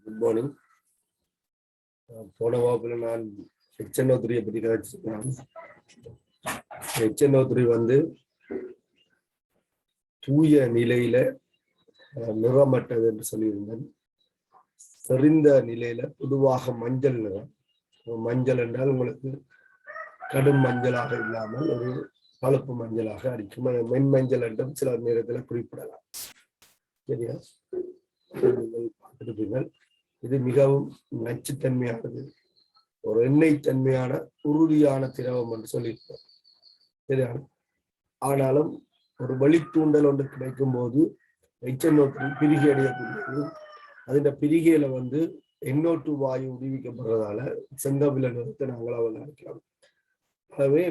Good morning. போன வகுப்புல நான் HNO3 பற்றி கதைச்சிருக்கேன். HNO3 வந்து தூய நிலையில நிறமற்றது என்று சொல்லியிருந்தேன். செறிந்த நிலையில பொதுவாக மஞ்சள் நிறம். மஞ்சள் என்றால் உங்களுக்கு கடும் மஞ்சளாக இல்லாமல் ஒரு பழுப்பு மஞ்சளாக அடிக்கும். மென்மஞ்சள் என்றும் சில நேரத்தில் குறிப்பிடலாம். சரியா? பார்த்துருப்பீர்கள். இது மிகவும் நச்சுத்தன்மையானது, ஒரு எண்ணெய் தன்மையான உறுதியான திரவம் என்று சொல்லியிருக்கோம். சரியா? ஆனாலும் ஒரு வழித்தூண்டல் ஒன்று கிடைக்கும் போது HNO3 பிரிகை அடையக்கூடியது. அதில் பிரிகையில வந்து NO2 வாயு விடுவிக்கப்படுறதால செங்கவில நிறத்தை நாங்கள் அவதானிக்கலாம். ஆகவே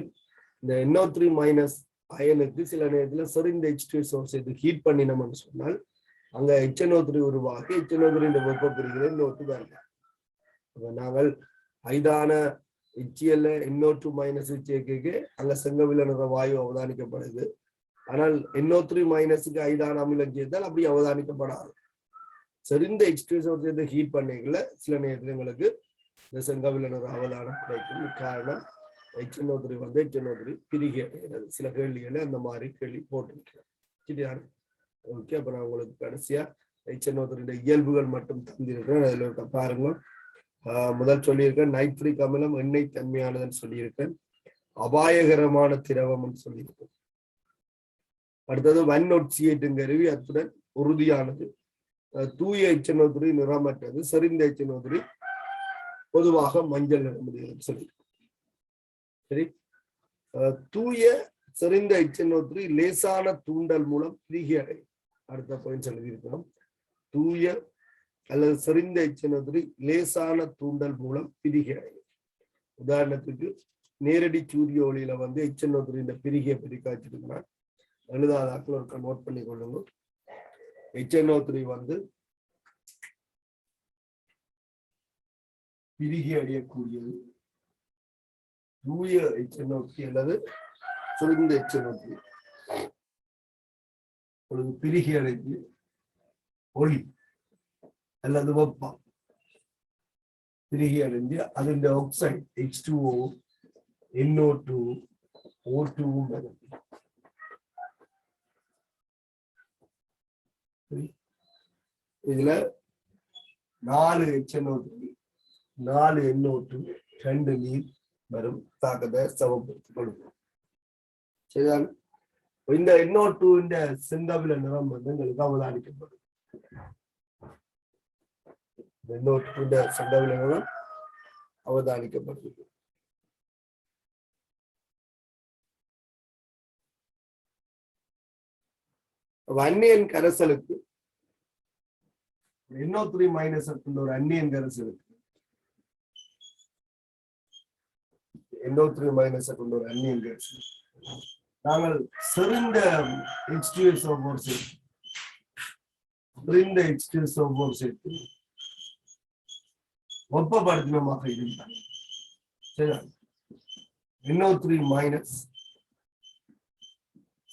இந்த NO3- அயனுக்கு சில நேரத்தில் செறிந்த H2SO சேர்த்து ஹீட் பண்ணினோம்னு சொன்னால் அங்க HNO3 உருவாகி HNO3 வெப்ப பிரிகிற NO2 வரலாம். நாங்கள் ஐதான HCl NO2- சேர்க்கைக்கு அங்க செங்கவில நிற வாயு அவதானிக்கப்படுது. ஆனால் NO3- ஐதான அமிலம் சேர்த்தால் அப்படி அவதானிக்கப்படாது. செறிந்த H2SO சேர்த்து ஹீட் பண்ணிக்கல சில நேரத்தில் எங்களுக்கு இந்த செங்கவில நிற அவதானம் கிடைக்கும். காரணம் HNO3 வந்து HNO3 பிரிகை அடைகிறது. சில கேள்விகளை அந்த மாதிரி கேள்வி போட்டிருக்கிறேன். சரியா? ஓகே, அப்ப நான் உங்களுக்கு கடைசியா HNO3 இயல்புகள் மட்டும் தந்திருக்கிறேன். அதுல இருக்க பாருங்க. முதல் சொல்லியிருக்கேன் நைட்ரிக் அமிலம் எண்ணெய் தன்மையானதுன்னு சொல்லியிருக்கேன். அபாயகரமான திரவம்னு சொல்லியிருக்கேன். அடுத்தது வன்னொட்சியேட்டுங்கருவி அத்துடன் உறுதியானது. தூய HNO3 நிறமற்றது. செறிந்த HNO3 பொதுவாக மஞ்சள் நிறமுடையதுன்னு சொல்லியிருக்கேன். சரி, தூய செறிந்த HNO3 லேசான தூண்டல் மூலம் பிரிகை அடையும். அடுத்த பாயிண்ட் சொல்லியிருக்கிறோம். தூய அல்லது செறிந்த HNO3 லேசான தூண்டல் மூலம் பிரிகை அடையும். உதாரணத்துக்கு நேரடி சூரிய ஒளியில வந்து HNO3 பிரிகையை பற்றி காய்ச்சிருக்கிறான். எழுதாதாக்கள் ஒரு நோட் பண்ணி கொள்ளுங்க. HNO3 வந்து பிரிகை அடையக்கூடியது தூய HNO3 அல்லது செறிந்த HNO3 பிரிகை அடைந்து ஒளி அல்லது வெப்பம் பிரிகை அடைந்து அதன் ஆக்சைடு H2O, NO2, O2 வரும். இதுல 4 HNO3, 4 NO2, 2 நீர் வரும் தாக்கத்தை சமப்படுத்திக் கொள்ளும். சரிதான்? இந்த NO2 செங்கவில நிறம் வந்து எங்களுக்கு அவதானிக்கப்படும். NO2 செங்கவில நிறம் அவதானிக்கப்படுகிறது. அந்நியன் கரைசலுக்கு NO3- ஒரு அந்நியன் கரைசலுக்கு NO3- ஒரு அந்நியன் கரைசல் நாங்கள் செறிந்த H2SO சேர்த்து வெப்பப்படுத்தினமாக இருந்தால் NO3-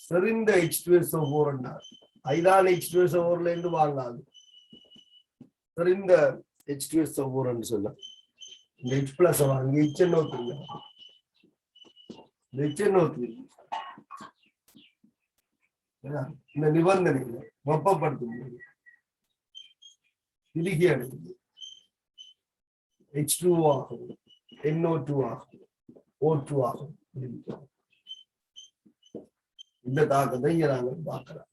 செறிந்த H2SO என்றால் ஐதான H2SO இருந்து வாங்காது. செறிந்த H2SO சொன்ன இந்த H+ வாங்கி HNO3 இந்த நிபந்தனைகளை வெப்பப்படுத்தும் பிரிகை அடைந்து H2O ஆகும், NO2 ஆகும், O2 ஆகும். இந்த தாக்கத்தை இங்க நாங்கள் பார்க்கலாம்.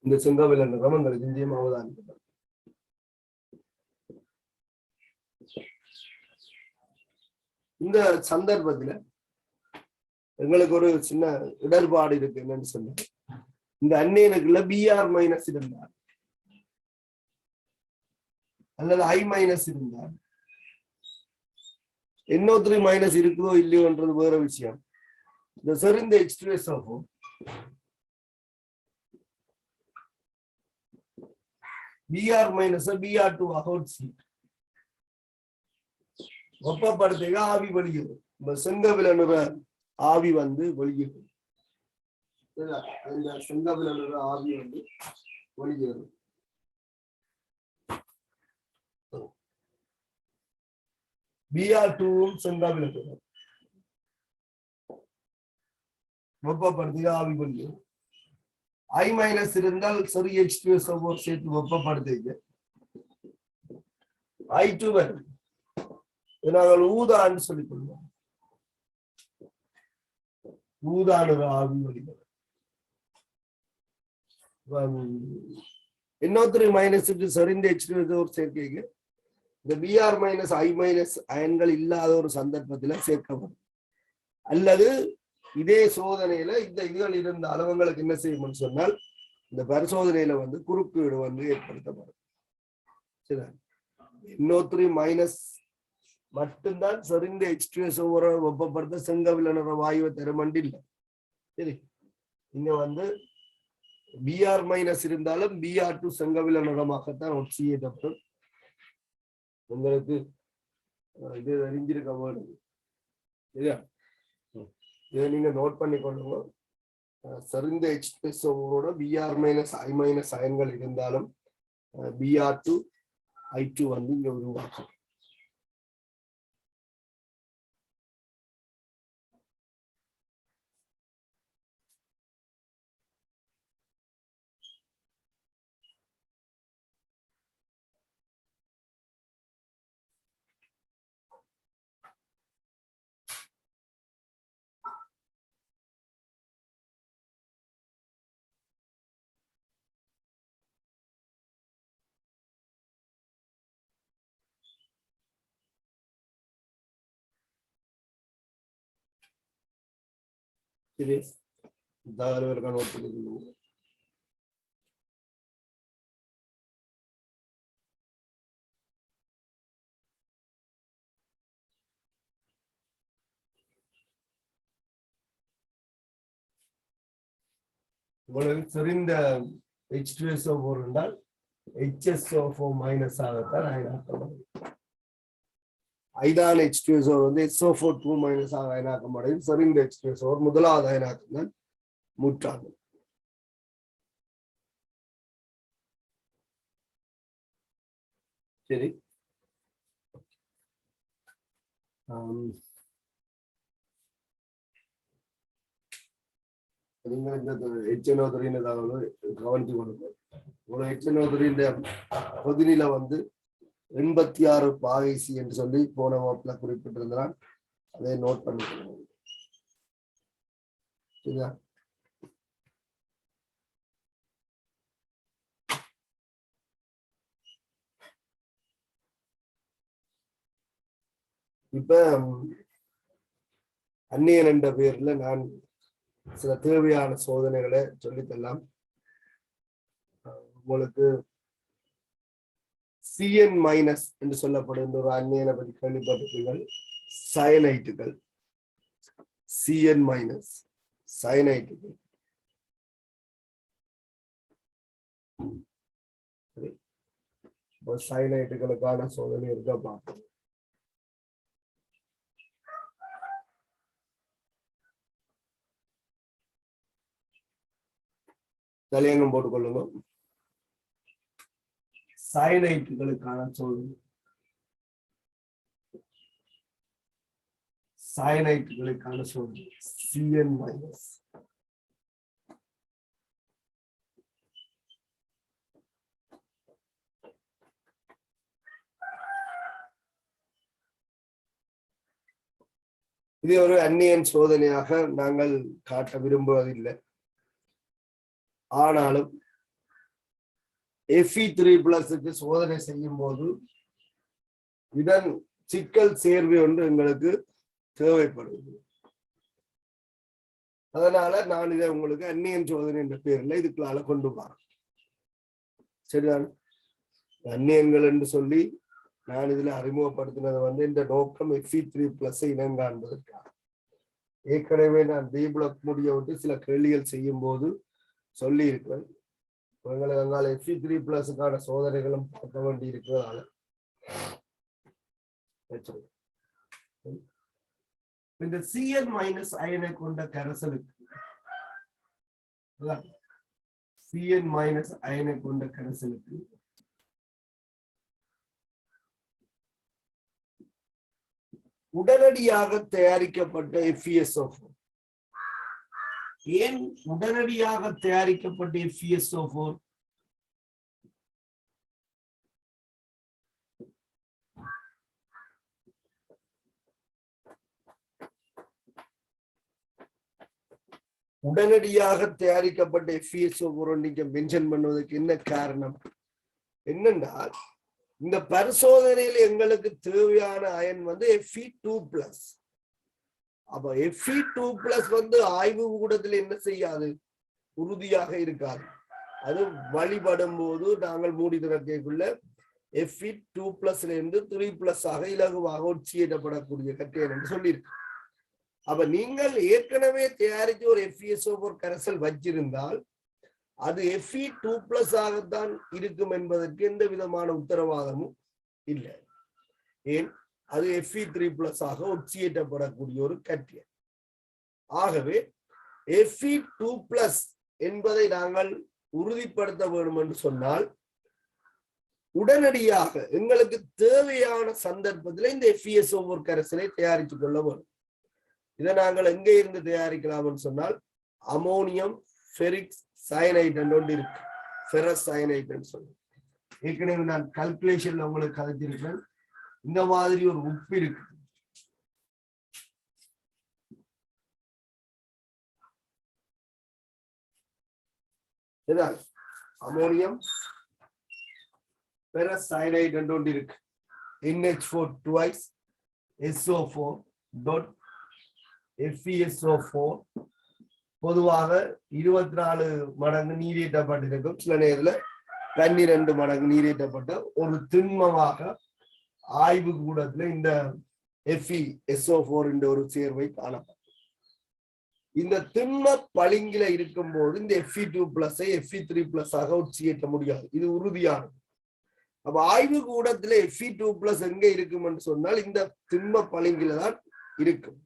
இந்த செங்கவில நிறம் எங்களுக்கு இந்தியம் அவதானிக்கப்படும். இந்த சந்தர்ப்பத்துல எங்களுக்கு ஒரு சின்ன இடர்பாடு இருக்கு. என்னன்னு சொன்ன இந்த அந்நியனுக்குள்ள Br- இருந்தார் அல்லது I- இருந்தார் NO3- இருக்குதோ இல்லையோன்றது வேற விஷயம். இந்த செறிந்த H2SO Br- Br2 வெப்பப்படுத்த ஆவி வெளியேறும். செங்கவில நிற ஆவி வந்து வெளியேறும். இந்த செங்கவில ஆவி வந்து வெளியேறும். Br2ம் செங்கவில வெப்பப்படுத்தி ஆவி வெளியேறும். I- இருந்தால் சரி H2SO4 சேர்த்து வெப்பப்படுத்திக்க I2 வரும். நாங்கள் ஊதான்னு சொல்லிக் கொள்வோம். ஊதான ஆவி வெளிவரும். NO3 மைனஸுக்கு சரிந்த H2SO4 சேர்க்கைக்கு இந்த Br மைனஸ் I மைனஸ் அயன்கள் இல்லாத ஒரு சந்தர்ப்பத்தில் சேர்க்கப்படும். அல்லது இதே சோதனையில இந்த இதுகள் இருந்த அளவுகளுக்கு என்ன செய்யணும்னு சொன்னால் இந்த பரிசோதனையில வந்து குறுக்கீடு வந்து ஏற்படுத்தப்படும். சரி, NO3 மைனஸ் மட்டும்தான் சரிந்த H2SO4 வெப்பப்படுத்த செங்கவில வாயுவை தருமண்டி இல்லை. சரி, இங்க வந்து Br மைனஸ் இருந்தாலும் Br2 செங்கவில நிறமாகத்தான் ஒட்சியேற்றப்படும். உங்களுக்கு இது அறிஞ்சிருக்க வேணும். சரியா, இதை நீங்க நோட் பண்ணி கொள்ளுங்க. சரிந்த H2SO4 Br minus I minus அயன்கள் இருந்தாலும் Br2 I2 வந்து இங்க உருவாக்கும். சரி, தாராளமாக நோட் பண்ணிக்கணும். உங்களுக்கு தெரிந்த H2SO4 என்றால் HSO4 மைனஸ் ஆகத்தான் அயனாக்கப்படும். ஐதான H2SO4 வந்து SO4 2 மைனஸ் ஆக அயனாக்கப்படும். சரிந்த H2SO4 முதலாவது அயனாக்கம் தான் முற்றாகும். சரி, நீங்க இந்த HNO3 கவனித்து கொள்ளுங்க. HNO3 கொதிநிலை வந்து 86 பாகைசி என்று சொல்லி போன வகுப்புல குறிப்பிட்டிருந்தால் அதை நோட் பண்ணிக்கணும். சரியா, இப்ப அந்நியன் என்ற பெயர்ல நான் சில தேவையான சோதனைகளை சொல்லித்தரலாம். உங்களுக்கு CN மைனஸ் என்று சொல்லப்படுகின்ற ஒரு அந்நியனை பற்றி கேள்விப்பட்டிருப்பீர்கள். சயனைட்டுகள், CN மைனஸ் சயனைட்டுகள். சயனைட்டுகளுக்கான சோதனை இருக்க பார்ப்போம். தலையங்கம் போட்டுக்கொள்ளுங்க. சயனைட்டுகளுக்கான சோதனை. சயனைட்டுகளுக்கான சோதனை CN மைனஸ். இது ஒரு அந்நியன் சோதனையாக நாங்கள் காட்ட விரும்புவதில்லை. ஆனாலும் Fe3+ சோதனை செய்யும் போது இதன் சிக்கல் சேர்வு ஒன்று எங்களுக்கு தேவைப்படுது. அதனால நான் இதை உங்களுக்கு அந்நியன் சோதனை என்ற பேர்ல இதுக்குள்ளால கொண்டு வரேன். சரிதான், அந்நியன்கள் என்று சொல்லி நான் இதுல அறிமுகப்படுத்தினது வந்து இந்த நோக்கம் Fe3+ இனம் காண்பதற்காக. ஏற்கனவே நான் B பிளாக் முடிய விட்டு சில கேள்விகள் செய்யும் போது சொல்லி இருக்கிறேன். உங்களை அங்கால Fe3+க்கான சோதனைகளும் பார்க்க வேண்டி இருக்கிறதால இந்த Cn மைனஸ் அயனை கொண்ட கரைசலுக்கு Cn மைனஸ் அயனை கொண்ட கரைசலுக்கு உடனடியாக தயாரிக்கப்பட்ட FeSO4. ஏன் உடனடியாக தயாரிக்கப்பட்ட FeSO4? உடனடியாக தயாரிக்கப்பட்ட FeSO4 நீங்க மென்ஷன் பண்ணுவதற்கு என்ன காரணம் என்னென்றால், இந்த பரிசோதனையில் எங்களுக்கு தேவையான அயன் வந்து Fe2+. அப்ப Fe2+ வந்து ஆய்வு கூடத்தில் என்ன செய்யாது, உறுதியாக இருக்காது. அது வழிபடும் போது நாங்கள் மூடி திறக்கைக்குள்ள Fe2+ இருந்து 3+ ஆக இலகுவாக ஒட்சியிடப்படக்கூடிய கட்டியம் என்று சொல்லியிருக்கு. அப்ப நீங்கள் ஏற்கனவே தயாரித்து ஒரு FeSO4 கரைசல் வச்சிருந்தால் அது Fe2+ ஆகத்தான் இருக்கும் என்பதற்கு எந்த விதமான உத்தரவாதமும் இல்லை. ஏன், அது Fe3+ ஆக ஒட்சியேற்றப்படக்கூடிய ஒரு கட்டியம். ஆகவே Fe2+ என்பதை நாங்கள் உறுதிப்படுத்த வேண்டும் என்று சொன்னால் உடனடியாக எங்களுக்கு தேவையான சந்தர்ப்பத்தில் இந்த FeSO4 கரைசலை தயாரித்துக் கொள்ள வேண்டும். இதை நாங்கள் எங்கே இருந்து தயாரிக்கலாம் சொன்னால் அமோனியம் ஃபெரிக் சயனைட் என்று இருக்கு, ஃபெரஸ் சயனைட் சொல்லி ஏற்கனவே நான் கால்குலேஷன்ல உங்களுக்கு கதைச்சிருக்கேன். இந்த மாதிரி ஒரு உப்பு இருக்கு, அமோனியம் ஃபெரஸ் சயனைட் என்று இருக்கு. NH4 twice SO4 dot FeSO4 பொதுவாக 24 மடங்கு நீரேற்றப்பட்டிருக்கும். சில நேரத்தில் 12 மடங்கு நீரேற்றப்பட்ட ஒரு திண்மமாக ஆய்வு கூடத்தில் இந்த FeSO4 என்ற ஒரு சேர்வை காணப்படும். இந்த திண்ம பளிங்கில இருக்கும் போது இந்த Fe2+ Fe3+ ஆக ஒட்சியேற்ற முடியாது, இது உறுதியானது. அப்ப ஆய்வு கூடத்துல Fe2+ எங்க இருக்கும் என்று சொன்னால் இந்த திண்ம பளிங்கில தான் இருக்கும்.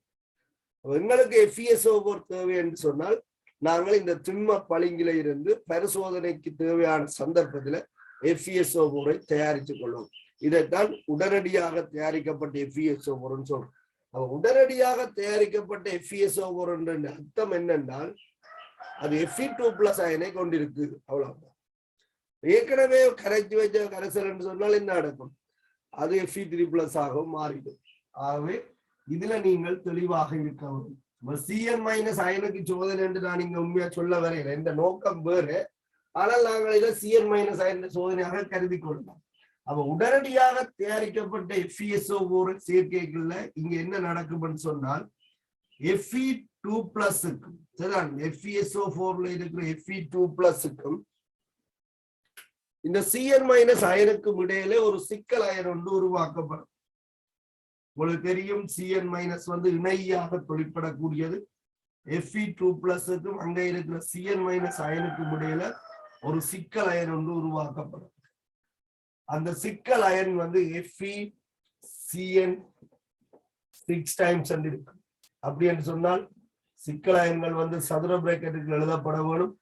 எங்களுக்கு FeSO4 தேவை என்று சொன்னால் நாங்கள் இந்த திண்ம பளிங்கில இருந்து பரிசோதனைக்கு தேவையான சந்தர்ப்பத்தில் FeSO4 தயாரித்துக் கொள்வோம். இதைத்தான் உடனடியாக தயாரிக்கப்பட்ட FeSO4 சொல்றோம். உடனடியாக தயாரிக்கப்பட்ட FeSO4 என்ற அர்த்தம் என்னென்றால் அது Fe2+ அயனை கொண்டிருக்கு, அவ்வளவுதான். ஏற்கனவே கரைச்சி வச்ச கரைசல் என்று சொன்னால் என்ன நடக்கும், அது Fe3+ ஆகவும் மாறிடும். ஆகவே இதுல நீங்கள் தெளிவாக இருக்க வேண்டும். Cn- அயனுக்கு சோதனை என்று நான் இங்க உண்மையா சொல்ல வரையில, இந்த நோக்கம் வேறு. ஆனால் நாங்கள் இதை Cn- அயன் சோதனையாக கருதி கொள்ளலாம். அப்ப உடனடியாக தயாரிக்கப்பட்ட FeSO4 சேர்க்கைகள்ல இங்க என்ன நடக்கும்னு சொன்னால் Fe2+க்கும் சரிதான், FeSO4ல இருக்கிற Fe2+க்கும் இந்த Cn- அயனுக்கும் இடையிலே ஒரு சிக்கல் அயன் ஒன்று உருவாக்கப்படும். உங்களுக்கு தெரியும், Cn- வந்து இணையாக தொழிற்படக்கூடியது. Fe2+க்கும் அங்க இருக்கிற Cn- அயனுக்கும் இடையில ஒரு சிக்கல் அயன் ஒன்று உருவாக்கப்படும். அந்த சிக்கல் அயன் வந்து FeCN6 டைம்ஸ் இருக்கு. அப்படி என்று சொன்னால் சிக்கல் அயன்கள் வந்து சதுர பிராக்கெட்டுக்கு எழுதப்பட வேணும்.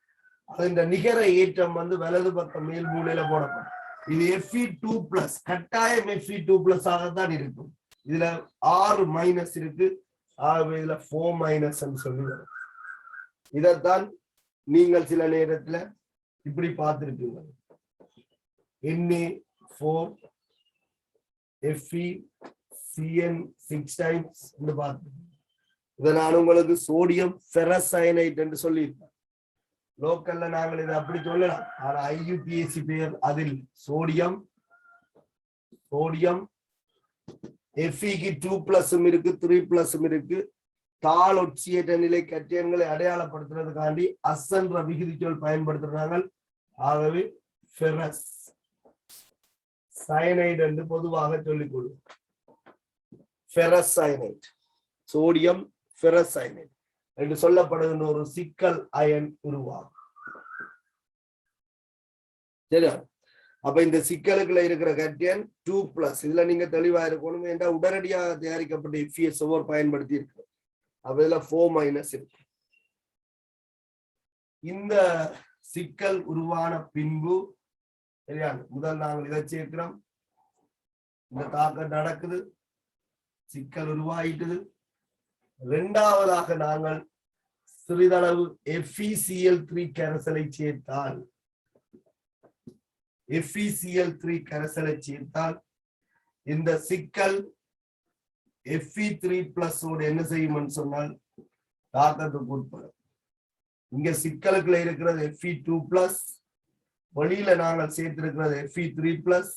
அந்த நிகர ஏற்றம் வந்து வலது பக்கம் மேல் மூலையில போடப்படும். இது Fe2+, கட்டாயம் Fe2+ ஆகத்தான் இருக்கும். இதுல 6- இருக்கு, ஆகவே இதுல 4- சொல்லி வரும். இதைத்தான் நீங்கள் சில நேரத்துல இப்படி பார்த்திருக்கீங்க, Na4 FeCN6 டைம்ஸ் பார்த்து. இதை நான் உங்களுக்கு சோடியம் ஃபெரஸ் சயனைட் என்று சொல்லியிருக்கேன். லோக்கல்ல நாங்கள் இதை அப்படி சொல்லலாம், ஆனா IUPAC பெயர் அதில் சோடியம் Fe-க்கு 2+ இருக்கு, 3+ இருக்கு. தாள் ஒட்சியேற்ற நிலை கட்டியங்களை அடையாளப்படுத்துறதுக்காண்டி அசன்ற விகுதிச்சொல் பயன்படுத்துறாங்க. ஆகவே ஃபெரஸ் சயனைட் என்று பொதுவாக சொல்லிக் கொள்ளும். Ferrous cyanide, sodium ferrous cyanide என்று சொல்லப்படுகின்ற ஒரு சிக்கல் அயன் உருவாகும். சரியா? அப்ப இந்த சிக்கலுக்குள்ள இருக்கிற கட்டியன் 2+. இதுல நீங்க தெளிவா இருக்கணும். என்றால் உடனடியாக தயாரிக்கப்பட்ட FeSO4 பயன்படுத்தி இருக்கு. அதுல 4 மைனஸ் இருக்கு. இந்த சிக்கல் உருவான பின்பு சரியா முதல் நாங்கள் இதை சேர்க்கிறோம், இந்த தாக்கம் நடக்குது, சிக்கல் உருவாயிட்டது. இரண்டாவதாக நாங்கள் சிறிதளவு FeCl3 கரைசலை சேர்த்தால் FeCl3 கரைசலை சேர்த்தால் இந்த சிக்கல் Fe3+ ஓடு என்ன செய்யும் சொன்னால் தாக்கத்துக்கு உட்படும். இங்க சிக்கலுக்குள்ள இருக்கிறது Fe2+, வெளியில நாங்கள் சேர்த்திருக்கிறது Fe3+.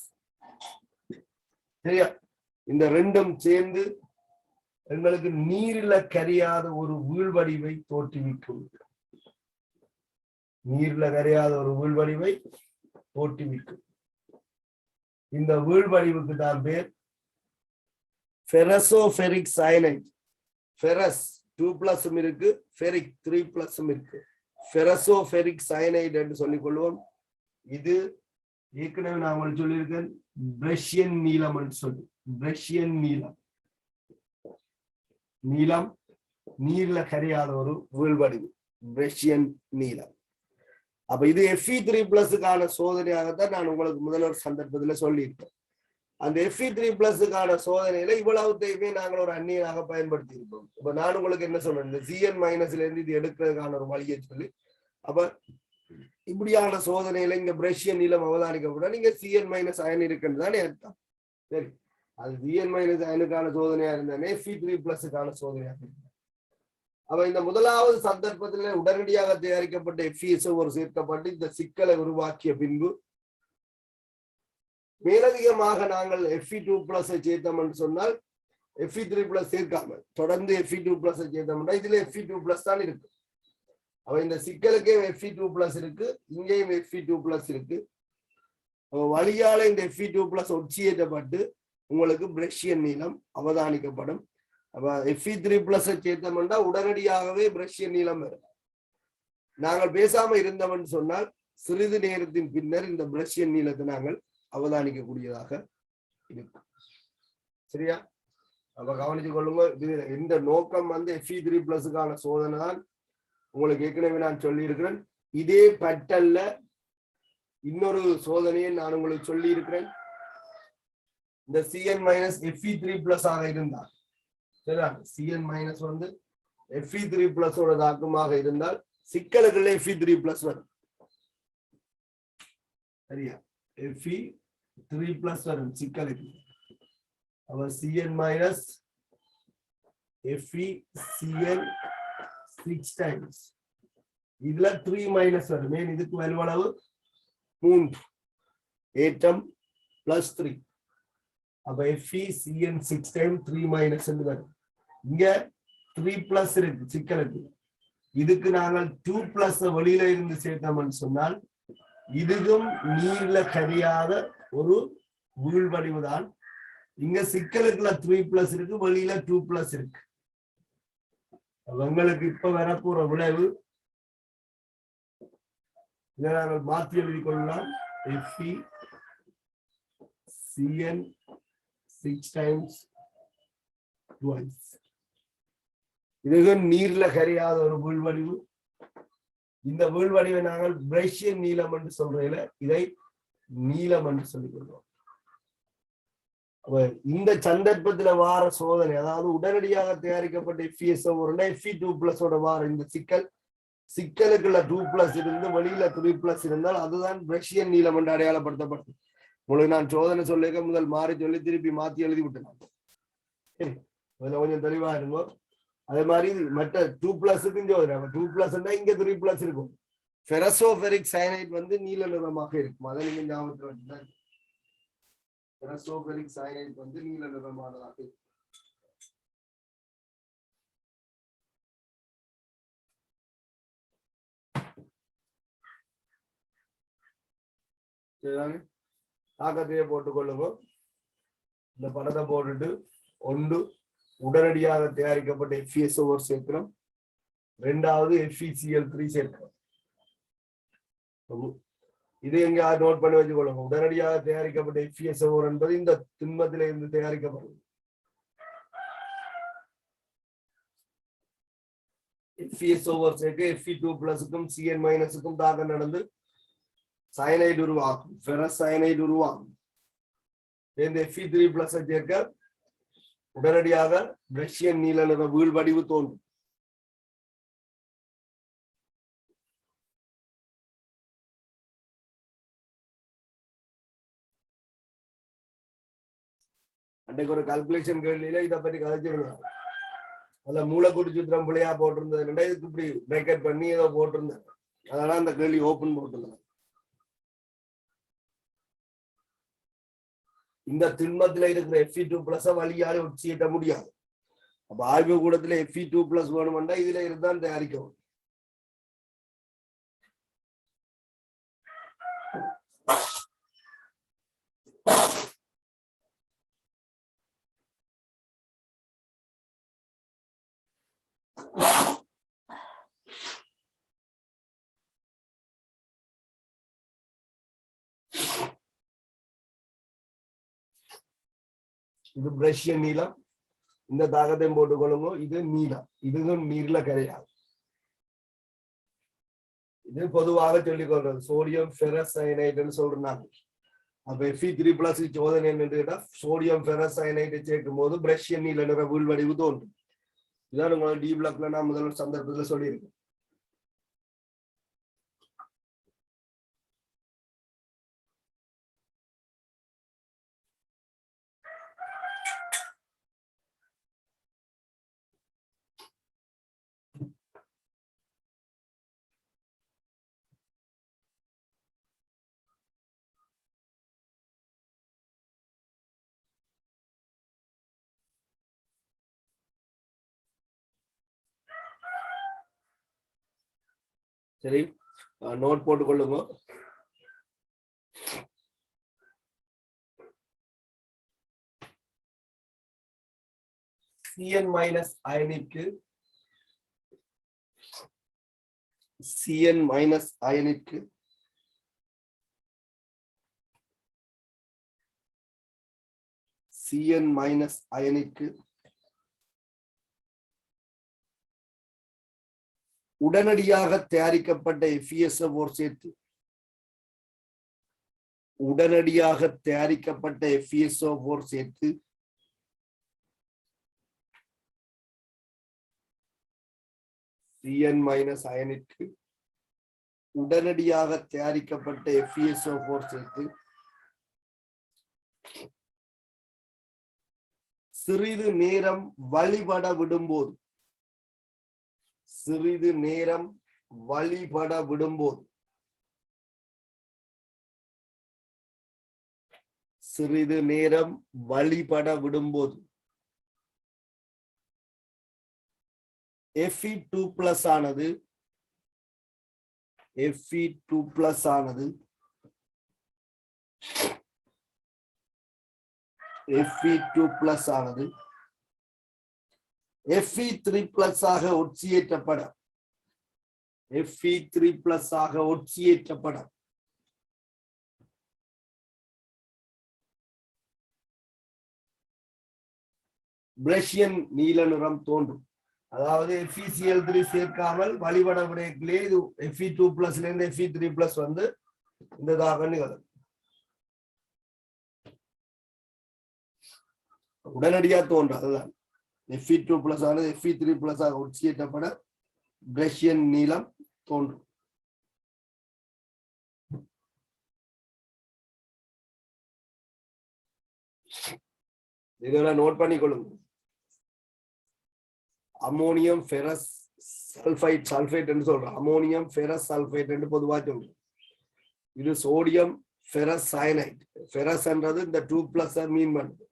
சரியா, இந்த ரெண்டும் சேர்ந்து எங்களுக்கு நீரில கரையாத ஒரு வீழ்வடிவை தோற்றுவிக்கும். நீரில கரையாத ஒரு வீழ்வடிவை தோற்றுவிக்கும். இந்த வீழ்வடிவுக்கு தான் பேர் ஃபெரசோஃபெரிக் சயனைட். ஃபெரஸ் 2+ இருக்கு, ஃபெரிக் 3+ இருக்கு. ஃபெரசோஃபெரிக் சயனைட் என்று சொல்லிக் கொள்வோம். இது ஏற்கனவே நான் உங்களுக்கு சொல்லியிருக்கேன், பிரஷியன் நீலம் என்று சொல்லி. பிரஷியன் நீலம், நீலம் நீர்ல கரையாத ஒரு வீழ்வடிவு, பிரஷியன் நீலம். அப்ப இது Fe3+க்கான சோதனையாகத்தான் நான் உங்களுக்கு முதல்வர் சந்தர்ப்பத்துல சொல்லியிருக்கேன். அந்த Fe3+க்கான சோதனையில இவ்வளவுத்தையுமே நாங்கள் ஒரு அந்நியனாக பயன்படுத்தி இருப்போம். இப்ப நான் உங்களுக்கு என்ன சொல்றேன், இந்த Cn- இருந்து இது எடுக்கிறதுக்கான ஒரு வழியை சொல்லி, அப்ப இப்படியான சோதனையில இங்க பிரஷியன் நீளம் அவதானிக்கப்பட நீங்க Cn- அயன் இருக்குன்னு தானே அர்த்தம். சரி, அது Cn- அயனுக்கான சோதனையா இருந்தானே Fe3+க்கான சோதனையாக இருந்தா. அப்ப இந்த முதலாவது சந்தர்ப்பத்தில் உடனடியாக தயாரிக்கப்பட்ட FeSO4 சேர்க்கப்பட்டு இந்த சிக்கலை உருவாக்கிய பின்பு மேலதிகமாக நாங்கள் Fe2+ சேர்த்தோம் என்று சொன்னால் Fe3+ சேர்க்காமல் தொடர்ந்து Fe2+ சேர்த்தோம்னா இதுல Fe2+ தான் இருக்கு. அப்ப இந்த சிக்கலுக்கே Fe2+ இருக்கு, இங்கேயும் Fe2+ இருக்கு. வழியால இந்த Fe2+ ஒட்சியேற்றப்பட்டு உங்களுக்கு பிரஷியன் நீளம் அவதானிக்கப்படும். அப்ப Fe3+ சேர்த்தோம்னா உடனடியாகவே பிரஷியன் நீளம் வரும். நாங்கள் பேசாம இருந்தோம்னு சொன்னால் சிறிது நேரத்தின் பின்னர் இந்த பிரஷியன் நீளத்தை நாங்கள் அவதானிக்கக்கூடியதாக இருக்கும். சரியா, அப்ப கவனிச்சு கொள்ளுங்க. இந்த நோக்கம் வந்து Fe3+க்கான சோதனை தான். உங்களுக்கு ஏற்கனவே நான் சொல்லி இருக்கிறேன். இதே பட்டல்ல இன்னொரு சோதனையை நான் உங்களுக்கு சொல்லி இருக்கிறேன். இந்த Cn- Fe3+ ஆக இருந்தால் சரியா, Cn- வந்து Fe3+ தாக்கமாக இருந்தால் சிக்கலுக்குள்ள Fe3+ வரும். சரியா, Fe3+ வரும் சிக்கலுக்கு. அப்ப Cn- FeCl 6 times. இதுல 3- வரும். ஏன் இதுக்கு வலுவளவு 3 ஏற்றம் +3. அப்ப FeCn 6 times 3- வரும். இங்க 3+ இருக்கு சிக்கலுக்கு. இதுக்கு நாங்கள் 2+ வெளியில இருந்து சேர்த்தோம்னு சொன்னால் இதுவும் நீர்ல கரியாத ஒரு வீழ்வடிவு தான். இங்க சிக்கலுக்குள்ள 3+ இருக்கு, வெளியில 2+ இருக்கு. உங்களுக்கு இப்ப வரப்போற விளைவு இதை நாங்கள் மாற்றி எழுதி கொள்ளலாம். FeCn 6 times twice. இது நீர்ல கரையாத ஒரு வீழ்வடிவு. இந்த வீழ்வடிவை நாங்கள் பிரஷியன் நீளம் என்று சொல்றதுல இதை நீளம் என்று சொல்லிக் கொள்வோம். இந்த சந்தர்ப்பத்துல வார சோதனை, அதாவது உடனடியாக தயாரிக்கப்பட்ட FeSO4 Fe2+ வார இந்த சிக்கலுக்குள்ள 2+ இருந்து வெளியில 3+ இருந்தால் அதுதான் பிரஷியன் நீளம் என்று அடையாளப்படுத்தப்படும். உங்களுக்கு நான் சோதனை சொல்லிக்க முதல் மாறி சொல்லி திருப்பி மாத்தி எழுதி விட்டேன். கொஞ்சம் தெளிவா இருக்கும். அதே மாதிரி மற்ற 2+க்கும் சோதனை. 2+ இங்க 3+ இருக்கும். ஃபெரசோஃபெரிக் சயனைட் வந்து நீல நிறமாக இருக்கும். அதை நீங்க ஞாபகத்தில் வச்சுதான். ஃபெரசோஃபெரிக் சயனைட் வந்து நீல நிறமானதாக இருக்கும். தாக்கத்தையே போட்டுக்கொள்ளுங்க. இந்த படத்தை போட்டுட்டு ஒன்று உடனடியாக தயாரிக்கப்பட்ட FeSO4 சேர்க்கிறோம், இரண்டாவது FeCl3 சேர்க்கிறோம். இது எங்க நோட் பண்ணி வச்சுக்கொள்ளுங்க. உடனடியாக தயாரிக்கப்பட்ட FeSO4 என்பது இந்த திண்மத்தில இருந்து தயாரிக்கப்படுது. FeSO4 Fe2+க்கும் Cn- தாக்கம் நடந்து சயனைடு உருவாக்கும், ஃபெரஸ் சயனைடு உருவாகும். இந்த Fe3+ சேர்க்க உடனடியாக பிரஷ்யன் நீல நிற வீழ்வடிவு தோன்றும். அன்றைக்கு ஒரு கால்குலேஷன் கேள்வியில இதை பற்றி கதைச்சிருந்தாங்க. அதுல மூலக்கூட்டு சூத்திரம் பிள்ளையா போட்டிருந்தது, இதுக்கு இப்படி பிரேக்கெட் பண்ணி ஏதோ போட்டிருந்தாங்க. அதனால அந்த கேள்வி ஓபன் போட்டிருந்தாங்க. இந்த திண்மத்துல இருக்கிற Fe2+ வழியால உச்சியிட்ட முடியாது. அப்ப ஆய்வு கூடத்துல Fe2+ வேணும்னா இதுல இருந்தான் தயாரிக்கவும். இது பிரஷ்யன் நீளம், இந்த தாகத்தையும் போட்டுக்கொள்ளுங்க. இது நீளம், இதுவும் நீர்ல கரையாது. இது பொதுவாக சொல்லிக் கொள்றது சோடியம் ஃபெரஸ் சயனைடுன்னு சொல்றாங்க. அப்ப Fe3+ சோதனை என்னன்னு சோடியம் ஃபெரஸ் சயனைடு சேர்க்கும் போது பிரஷ்யன் நீல நிற வீழ்வடிவு தோன்றும். இதான் உங்களோட டி பிளாக்ல நான் முதல் சந்தர்ப்பத்துல சொல்லியிருக்கேன். சரி, நோட் போட்டுக்கொள்ளுங்க. Cn- அயனிக்கு உடனடியாக தயாரிக்கப்பட்ட FeSO4 சேர்த்து Cn- அயனிற்கு உடனடியாக தயாரிக்கப்பட்ட FeSO4 சேர்த்து சிறிது நேரம் வழிபட விடும்போது Fe2+ ஆனது Fe3+ ஆக ஒட்சியேற்றப்பட பிரஷ்யன் நீல நிறம் தோன்றும். அதாவது FeCl3 சேர்க்காமல் வழிபட விடையிலே இது Fe2+ இருந்து Fe3+ வந்து இந்த தாக்கம் நிகழும். உடனடியாக தோன்றும். அதுதான் Fe2+ ஆனது Fe3+ ஆக ஒட்சியேற்றப்பட பிரஷ்யன் நீளம் தோன்றும். இதெல்லாம் நோட் பண்ணிக்கொள்ளுங்க. அமோனியம் ஃபெரஸ் சல்ஃபைட் என்று சொல்றோம். அமோனியம் ஃபெரஸ் சல்ஃபைட் என்று பொதுவாக சொல்றோம். இது சோடியம் ஃபெரஸ் சயனைட். ஃபெரஸ் என்றது இந்த 2+ மீன் பண்ணுது.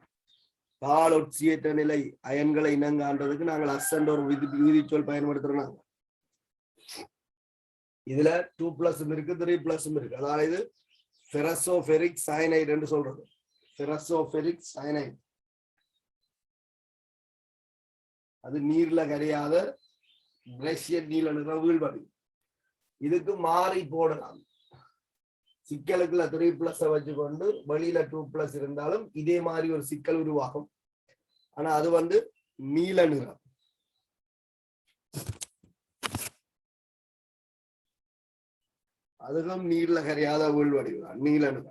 பால் ஒட்சியேற்ற நிலை அயன்களை இனங்காண்றதுக்கு நாங்கள் அஸ் என்ற ஒரு விதிச்சொல் பயன்படுத்துறோம். இதுல 2+ இருக்கு, 3+ இருக்கு. அதாவது இது ஃபெரசோஃபெரிக் சயனைட் என்று சொல்றது. ஃபெரசோஃபெரிக் சயனைட் அது நீர்ல கரையாத பிரஷ்யன் நீல நிற வீழ்வடி. இதுக்கு மாறி போடலாம். சிக்கலுக்குள்ள 3+ வச்சுக்கொண்டு வெளியில 2+ இருந்தாலும் இதே மாதிரி ஒரு சிக்கல் உருவாகும். ஆனா அது வந்து நீல நிறம். அதுவும் நீர்ல கரையாத வீழ்வடிவுதான் நீலனு.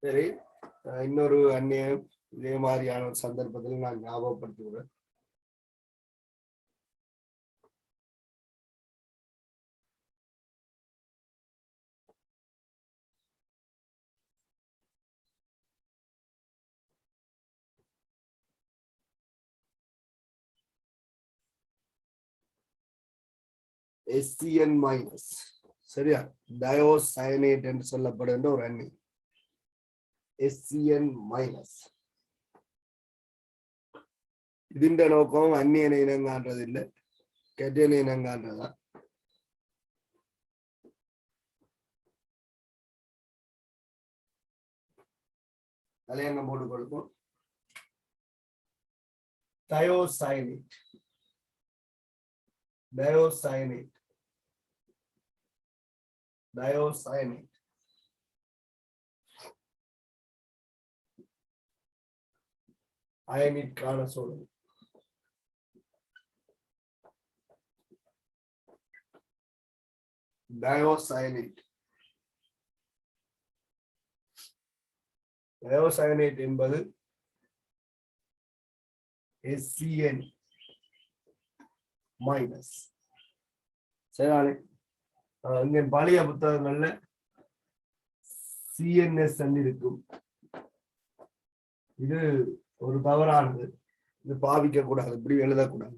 சரி, இன்னொரு அந்நியம் இதே மாதிரியான ஒரு சந்தர்ப்பத்தில் நான் ஞாபகப்படுத்துகிறேன். SCN மைனஸ், சரியா, டயோசயனேட் என்று சொல்லப்படுகின்ற ஒரு அன்னி. SCN minus. ഇതിന്റെ നോക്കവും അന്യനെ ഇനം കാണുന്നതില്ല, കെറ്റനെ ഇനം കാണുന്നതാ. தலையங்கம் போட்டு கொடுக்கும். தயோசயனேட், டயோசயனேட், டயோசயனேட். அயனிற்கான சோதனை. டயோசயனேட். டயோசயனேட் என்பது SCN மைனஸ். சரி, இங்க பழைய புத்தகங்கள்ல CNS இருக்கும். இது ஒரு தவறானது, இது பாவிக்க கூடாது, இப்படி எழுதக்கூடாது.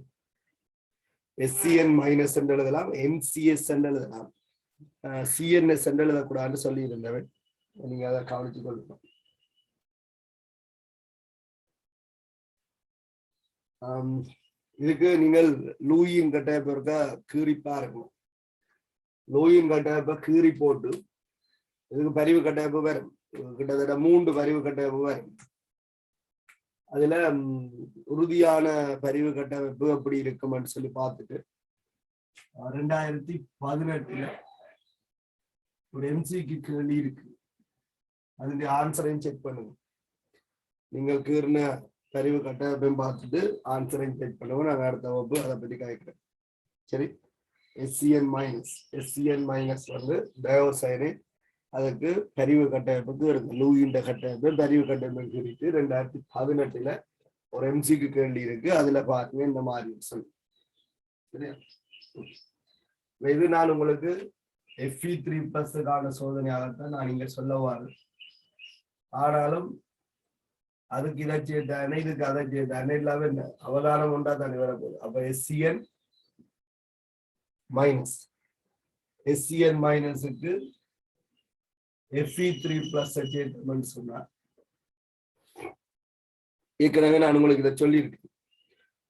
SCN மைனஸ் என்று எழுதலாம், MCS என்று எழுதலாம், CNS என்று எழுதக்கூடாதுன்னு சொல்லி இருந்தவன். நீங்க அதை கவனித்துக் கொள்ளணும். இதுக்கு நீங்கள் லூயின் கட்டமைப்பு இருக்க கீறிப்பா இருக்கணும். லூயின் கட்டமைப்பை கீறி போட்டு இதுக்கு பரிவு கட்டமைப்பு வரும். கிட்டத்தட்ட 3 பரிவு கட்டமைப்பு வரும். அதுல உறுதியான பரிவு கட்டமைப்பு எப்படி இருக்கும்னு சொல்லி பார்த்துட்டு 2018 ஒரு MCக்கு கேள்வி இருக்கு. அதனுடைய ஆன்சரையும் செக் பண்ணுங்க. நீங்கள் கீறின பரிவு கட்டமைப்பையும் பார்த்துட்டு ஆன்சரையும் செக் பண்ணுவோம். நாங்கள் அடுத்த வகுப்பு அதை பற்றி கேட்கிறேன். சரி, SCN மைனஸ். SCN மைனஸ் வந்து டயோசயனேட். அதுக்கு பரிவு கட்டமைப்புக்கு இருக்கு. லூயின் கட்டமைப்பு பரிவு கட்டமைப்பு குறித்து 2018 ஒரு MCக்கு கேள்வி இருக்கு. அதுல பாருங்க இந்த மாதிரி சொல்லு. சரியா, இது நான் உங்களுக்கு Fe3+ சோதனையாகத்தான் நான் இங்க சொல்ல வரேன். ஆனாலும் அதுக்கு இதை செய்தானே, இதுக்கு அதை செய்தானே இல்லாம என்ன அவதானம் உண்டா தானே வரப்போகுது. அப்ப SCN மைனஸ், SCN மைனஸுக்கு Fe3+ சேர்த்தோம்னு சொன்னா, ஏற்கனவே நான் உங்களுக்கு இதை சொல்லியிருக்கேன்.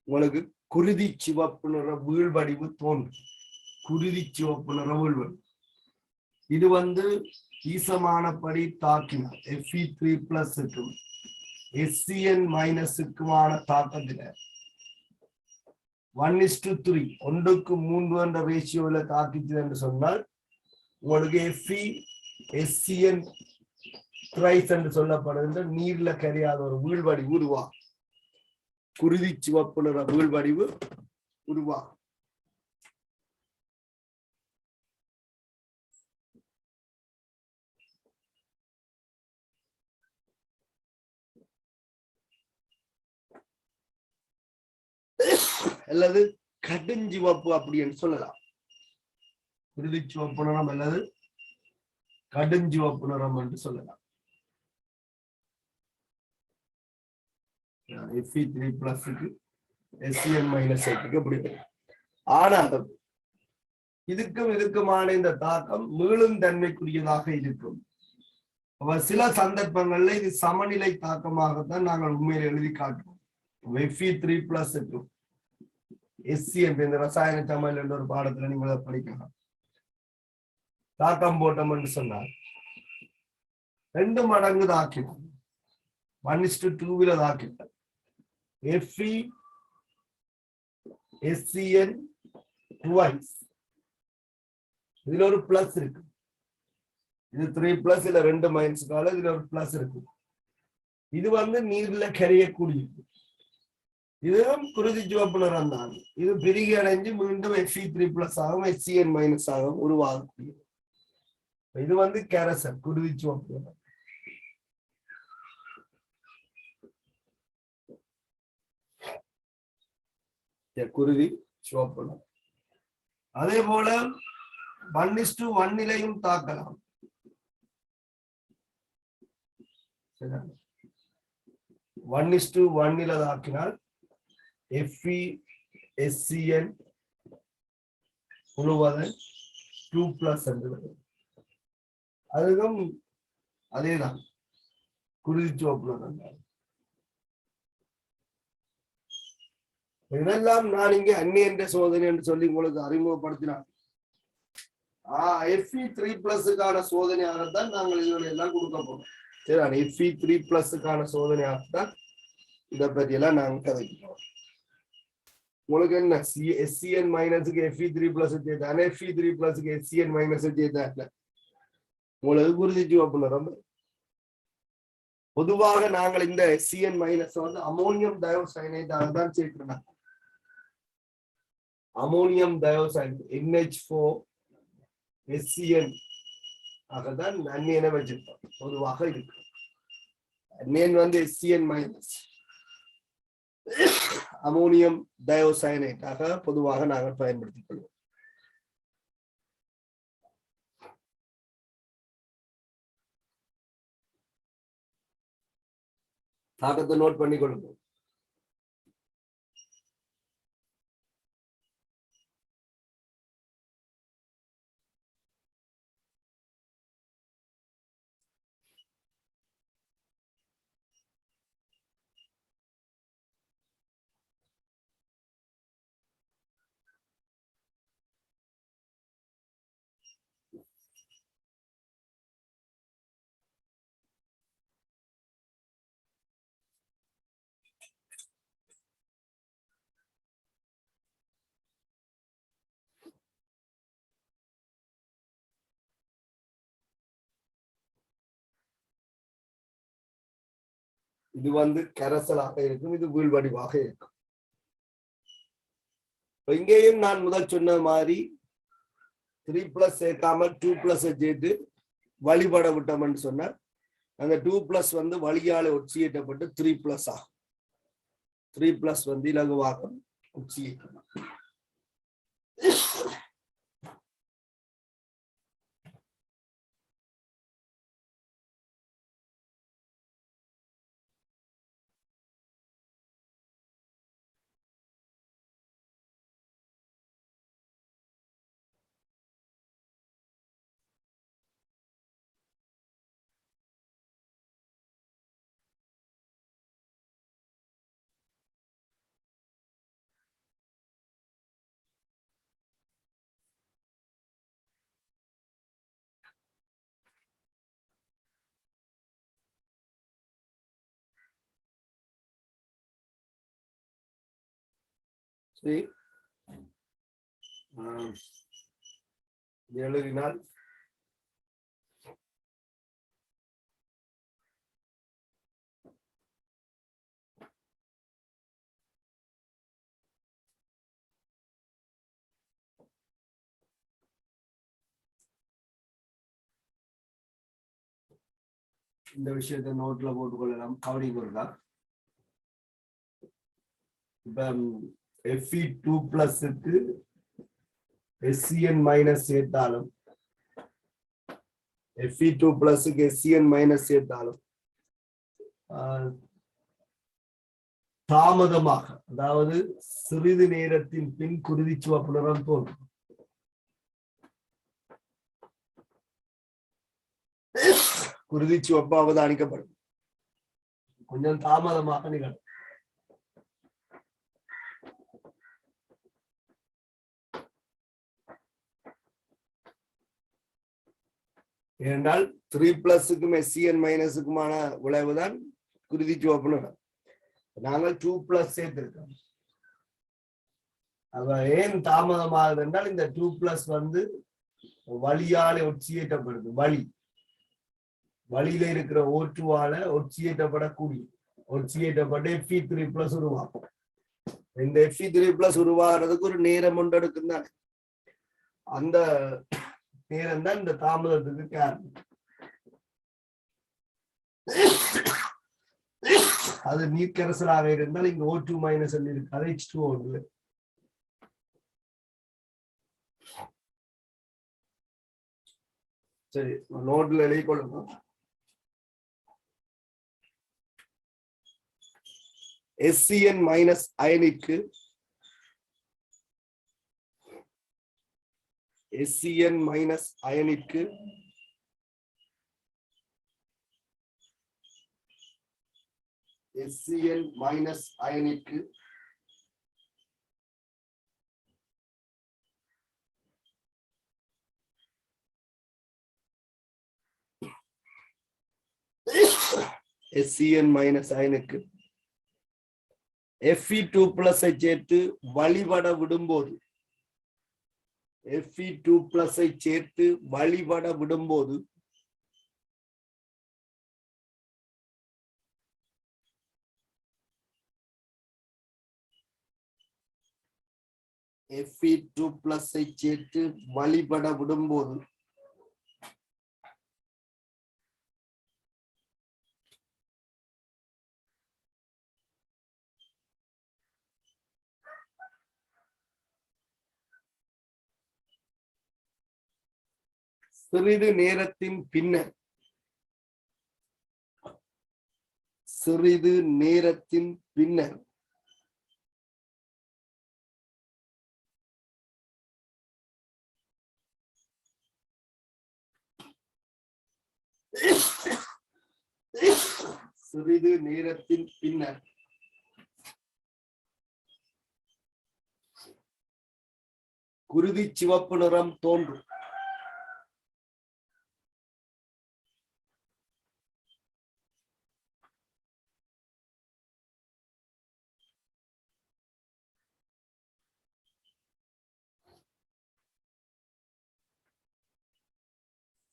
உங்களுக்கு குருதி சிவப்பு நிற வீழ்வடிவு தோன்றும். குருதி சிவப்பு நிற வீழ்வடிவு இது வந்து ஈசமானபடி தாக்கினார் Fe3+க்கும் SCN மைனஸுக்குமான தாக்கத்துல 1:3 1:3 என்ற ரேஷியோல தாக்கிச்சு என்று சொன்னால் உங்களுக்கு SCN த்ரைஸ் என்று சொல்லப்படுகின்ற நீர்ல கரையாத ஒரு வீழ்வடிவு உருவா, குருதி சிவப்பு நிற வீழ்வடிவு உருவா. அல்லது கடுஞ்சிவப்பு அப்படின்னு சொல்லலாம். குருதி சிவப்பு நிறம் அல்லது கடுஞ்சிவப்பு நிறம் என்று சொல்லலாம். Fe3+க்கு SCN மைனஸுக்கு அப்படி. ஆனாலும் இதுக்குமான இந்த தாக்கம் மீளும் தன்மைக்குரியதாக இருக்கும். சில சந்தர்ப்பங்கள்ல இது சமநிலை தாக்கமாகத்தான் நாங்கள் உண்மையில எழுதி காட்டுவோம். Fe3+க்கும் SCN இந்த ரசாயன சமையல் என்ற ஒரு பாடத்துல நீங்க படிக்கலாம். தாக்கம் போட்டோம் என்று சொன்னால் 2 மடங்கு தாக்கினோம் 1:2 தாக்கிட்டோம் Fe SCN twice இதுல ஒரு பிளஸ் இருக்கு இது 3+ இல்ல 2 மைனஸ்னால இதுல ஒரு பிளஸ் இருக்கு இது நீர்ல கரையக்கூடியது இதுவும் குருதி சிவப்பு நிறம் தான் இது பிரிகி அடைஞ்சு மீண்டும் Fe3+ ஆகும் HCN- ஆகும் உருவாகக்கூடியது இது கரைசல் குருதி சிவப்பு நிறம் குருதி சிவப்பு நிறம் அதே போல 1:1 தாக்கலாம் 1:1 தாக்கினால் Fe SCN முழுவதும் 2+ என்று அதுவும் அதேதான் குருதி சிவப்பு. இதெல்லாம் நான் இங்கே அந்நியன்ற சோதனை என்று சொல்லி உங்களுக்கு அறிமுகப்படுத்தினார். Fe3+க்கான சோதனையாகத்தான் நாங்கள் இதோட எல்லாம் கொடுக்க போறோம். சரி, Fe3+க்கான சோதனையாகத்தான் இதை பற்றி எல்லாம் நாங்கள் கதைக்கிறோம். உங்களுக்கு என்ன SCN- Fe3+ சேர்த்தானே Fe3+ SCN- சேர்த்தாங்க உங்களுக்கு குருதி சிவப்பு நிறம். பொதுவாக நாங்கள் இந்த SCN- அமோனியம் டயோசைனேட்டாக தான் சேர்க்கிறோம். அமோனியம் டயோசைனேட் NH4 SCN ஆகத்தான் அந்நியனை வச்சிருக்கோம். பொதுவாக இருக்கு அந்நியன் SCN- அமோனியம் டயோசைனேட்டாக பொதுவாக நாங்கள் பயன்படுத்திக் கொள்வோம். தாக்கத்தை நோட் பண்ணி கொள்ளுங்க. இது கரைசலாக இருக்கும், இது வீழ்வடிவாக இருக்கும். இங்கேயும் நான் முதல் சொன்ன மாதிரி 3+ சேர்க்காமல் 2+ சேர்த்து வழிபட விட்டோம்னு சொன்ன அந்த 2+ வழியால ஒட்சியேற்றப்பட்டு 3+ ஆகும். 3+ இலகுவாக ஒட்சியேற்றப்படும். எழுதினால் இந்த விஷயத்தை நோட்ல போட்டுக்கொள்ளலாம். கவனிக்கொள்ளலாம். இப்ப Fe2+க்கு SCN- சேர்த்தாலும் Fe2+க்கு SCN- சேர்த்தாலும் தாமதமாக, அதாவது சிறிது நேரத்தின் பின் குருதி சிவப்பு நிறம் தோன்றும். குருதி சிவப்பு அவதானிக்கப்படும். கொஞ்சம் தாமதமாக நிகழும். ஏனென்றால் 3+க்கும் SCN மைனஸுக்குமான விளைவுதான் குருதி சிவப்பு நிறம். நாங்கள் 2+ சேர்த்திருக்கோம். அப்ப ஏன் தாமதமாகுது என்றால் இந்த 2+ வந்து வழியால ஒட்சியேற்றப்படுது. வழியில இருக்கிற O2வால ஒட்சியேற்றப்படக்கூடிய ஒட்சியேற்றப்பட்டு Fe3+ உருவாகும். இந்த Fe3+ உருவாகிறதுக்கு ஒரு நேரம் ஒன்று எடுக்கும் தான். அந்த நேரம் தான் இந்த தாமதத்துக்கு காரணம். அது நீர்க்கரசலாக இருந்தால் இங்க O2- இருக்கு, அது H2O. சரி, நோட்ல எழுதி கொள்ளுங்க. SCN- அயனிக்கு SCN- அயனிக்கு SCN- அயனிக்கு SCN- அயனுக்கு Fe2+ சேர்த்து வழிபட விடும்போது Fe2+ சேர்த்து வழிபட விடும்போது Fe2+ சேர்த்து வழிபட விடும்போது சிறிது நேரத்தின் பின்னர் குருதி சிவப்பு நிறம் தோன்றும்.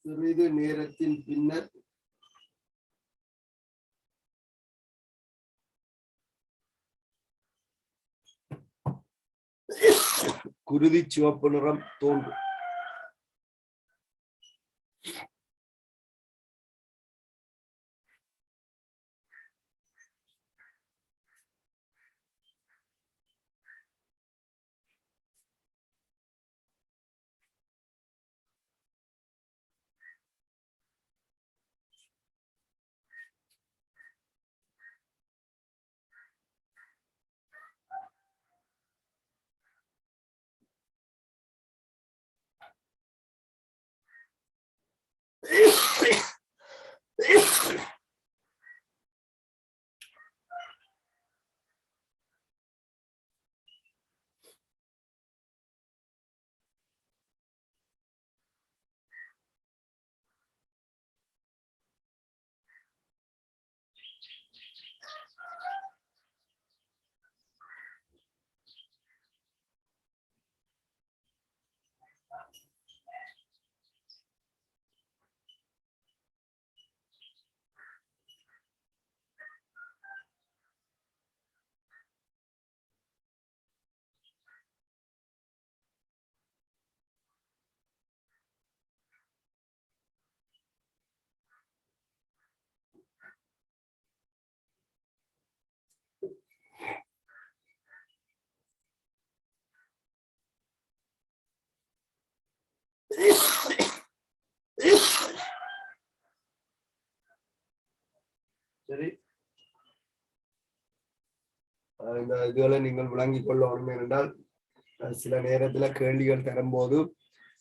சிறிது நேரத்தின் பின்னர் குருதி சிவப்பு நிறம் தோன்றும். சரி, இந்த இதுகளை நீங்கள் விளங்கிக் கொள்ளணும். என்றால் சில நேரத்துல கேள்விகள் தரும்போது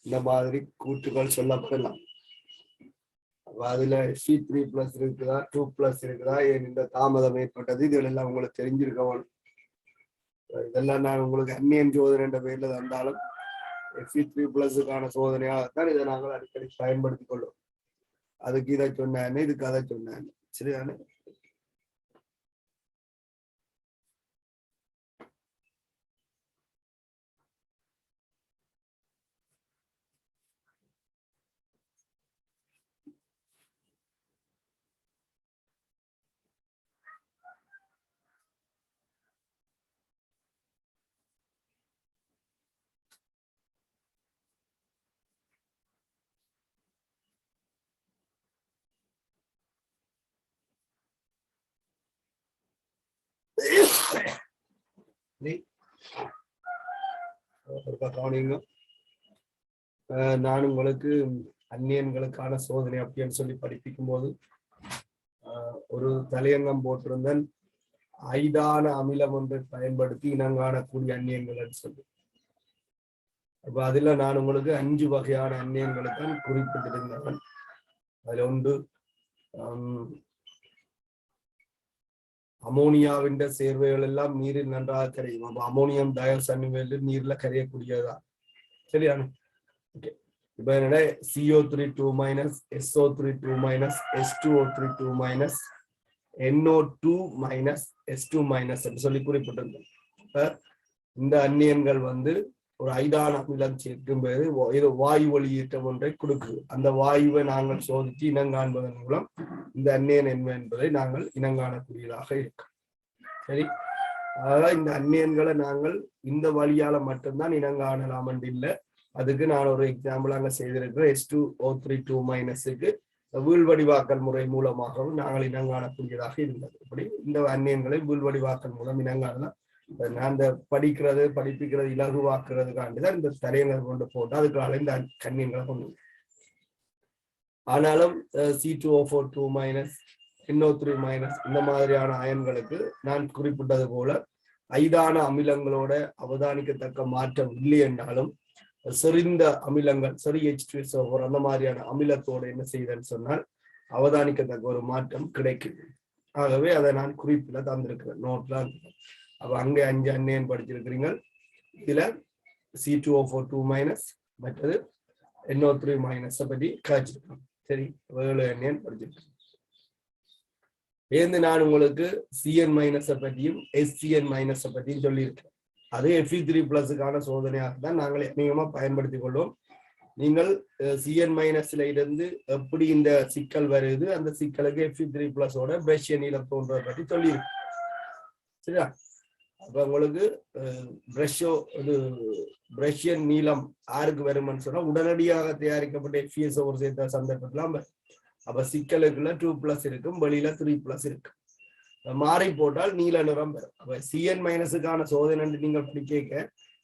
இந்த மாதிரி கூற்றுகள் சொல்லப்படலாம். அதுல Fe3+ இருக்குதா, 2+ இருக்குதா, ஏன் இந்த தாமதம் ஏற்பட்டது, இதுல எல்லாம் உங்களுக்கு தெரிஞ்சிருக்கணும். இதெல்லாம் நான் உங்களுக்கு அந்நியன் சோதனை என்ற பெயர்ல தந்தாலும் Fe3+க்கான சோதனையாகத்தான் இதை நாங்கள் அடிக்கடி பயன்படுத்திக் கொள்ளும். அதுக்கு இதை சொன்னானே இதுக்கு அதை சொன்னானே சரிதானே. நான் உங்களுக்கு அந்நியன்களுக்கான சோதனை அப்படின்னு சொல்லி படிப்பிக்கும் போது ஒரு தலையங்கம் போட்டிருந்தேன், ஐதான அமிலம் ஒன்றை பயன்படுத்தி இனங்காணக்கூடிய அந்நியங்கள் சொல்லி. அப்ப அதுல நான் உங்களுக்கு 5 வகையான அந்நியங்களை தான் குறிப்பிட்டிருந்தேன். அதுல ஒன்று அமோனியாவின் சேர்வைகள் எல்லாம் நீரில் நன்றாக கரையும். அப்ப அமோனியம் டயோசைனேட் நீர்ல கரையக்கூடியதுதான் சரியான. இப்ப என்னோட CO3 2- SO3 2- H2O3 2- NO2- S2- சொல்லி குறிப்பிட்டிருந்தேன். இந்த அந்நியன்கள் ஒரு ஐதான அமிலம் சேர்க்கும் போது வாயு வெளியேற்றம் ஒன்றை கொடுக்குது. அந்த வாயுவை நாங்கள் சோதித்து இனங்காண்பதன் மூலம் இந்த அந்நியன் என்ன என்பதை நாங்கள் இனங்காணக்கூடியதாக இருக்கும். சரி, அதாவது இந்த அந்நியன்களை நாங்கள் இந்த வழியால மட்டும்தான் இனங்காணலாம் என்று இல்லை. அதுக்கு நான் ஒரு எக்ஸாம்பிள் அங்க செய்திருக்கிறேன். H2O3 2- வீழ்வடிவாக்கல் முறை மூலமாகவும் நாங்கள் இனங்காணக்கூடியதாக இருந்தது. இப்படி இந்த அந்நியன்களை வீழ்வடிவாக்கல் மூலம் இனங்காணலாம். நான் இந்த படிப்பிக்கிறது இலகுவாக்குறதுக்காண்டிதான் இந்த தரையங்களை கொண்டு போட்டு அதுக்காக இந்த கண்ணியங்களை கொண்டு. ஆனாலும் C2O4 2- NO3- இந்த மாதிரியான அயன்களுக்கு நான் குறிப்பிட்டது போல ஐதான அமிலங்களோட அவதானிக்கத்தக்க மாற்றம் இல்லை என்றாலும் செறிந்த அமிலங்கள் சரி H2SO4 அந்த மாதிரியான அமிலத்தோடு என்ன செய்தேன்னு சொன்னால் அவதானிக்கத்தக்க ஒரு மாற்றம் கிடைக்குது. ஆகவே அதை நான் குறிப்பிட தந்திருக்கிறேன், நோட்ல. அப்ப அங்கே 5 அந்நியன் படிச்சிருக்கிறீங்க. இதுல C2O4 2- மற்றது NO3- பற்றி காய்ச்சிருக்கோம். சரி, 7 அந்நியன் படிச்சிருக்கேன். நான் உங்களுக்கு CN- பற்றியும் SCN- பற்றியும் சொல்லியிருக்கேன். அது Fe3+ சோதனையாக தான் நாங்கள் அதிகமா பயன்படுத்திக் கொள்வோம். நீங்கள் CN- இருந்து எப்படி இந்த சிக்கல் வருது, அந்த சிக்கலுக்கு Fe3+ பிரஷ்யன் நீளம் தோன்றதை பற்றி சொல்லியிருக்கு. சரியா? அப்ப உங்களுக்கு பிரஷ்யன் நீளம் யாருக்கு வரும்னு சொன்னா உடனடியாக தயாரிக்கப்பட்ட FeSO4 சேர்த்த சந்தர்ப்பத்திலாம். அப்ப சிக்கலுக்குள்ள 2+ இருக்கும், வெளியில 3+ இருக்கும். மாறி போட்டால் நீல நிறம் பெறும். அப்ப CN- சோதனை நீங்கள் படிக்க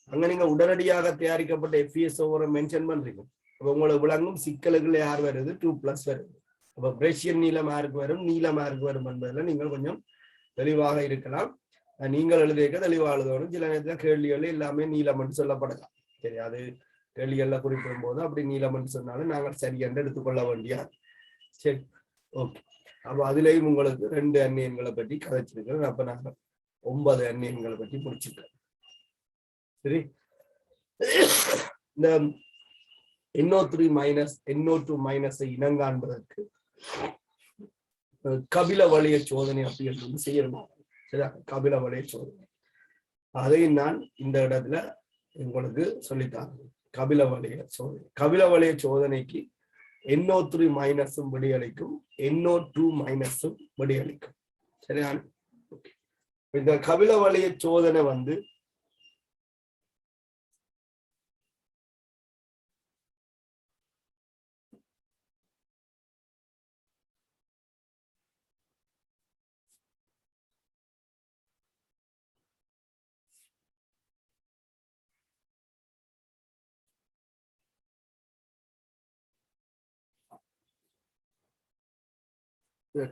அங்க நீங்க உடனடியாக தயாரிக்கப்பட்ட FeSO4 மென்ஷன் பண்றீங்க. அப்ப உங்களுக்கு விளங்கும் சிக்கலுக்குள்ள யார் வருது, 2+ வருது. அப்ப பிரஷ்யன் நீளம் யாருக்கு வரும், நீளம் யாருக்கு வரும் என்பதில் நீங்கள் கொஞ்சம் தெளிவாக இருக்கலாம். நீங்கள் எழுதிக்க தெளிவாக எழுதணும். சில நேரத்தில் கேள்விகள் எல்லாமே நீளம் என்று சொல்லப்படலாம். சரி, அது கேள்விகள்ல குறிப்பிடும் போது அப்படி நீளம் என்று சொன்னாலும் நாங்கள் சரியென்று எடுத்துக்கொள்ள வேண்டிய. சரி, ஓகே. அப்ப அதுலயும் உங்களுக்கு 2 அந்நியன்களை பற்றி கதைச்சிருக்கிறேன். அப்ப நாங்கள் 9 அந்நியன்களை பற்றி முடிச்சிருக்கோம். சரி, இந்த NO3- NO2- இனங்காண்பதற்கு கபில வளைய சோதனை அப்படி செய்யணும். சரியா? கபில வளைய சோதனை அதை நான் இந்த இடத்துல உங்களுக்கு சொல்லித்தாங்க. கபில வளைய சோதனை. கபில வளைய சோதனைக்கு NO3- விடையளிக்கும், NO2- விடையளிக்கும். சரியா? இந்த கபில வளைய சோதனை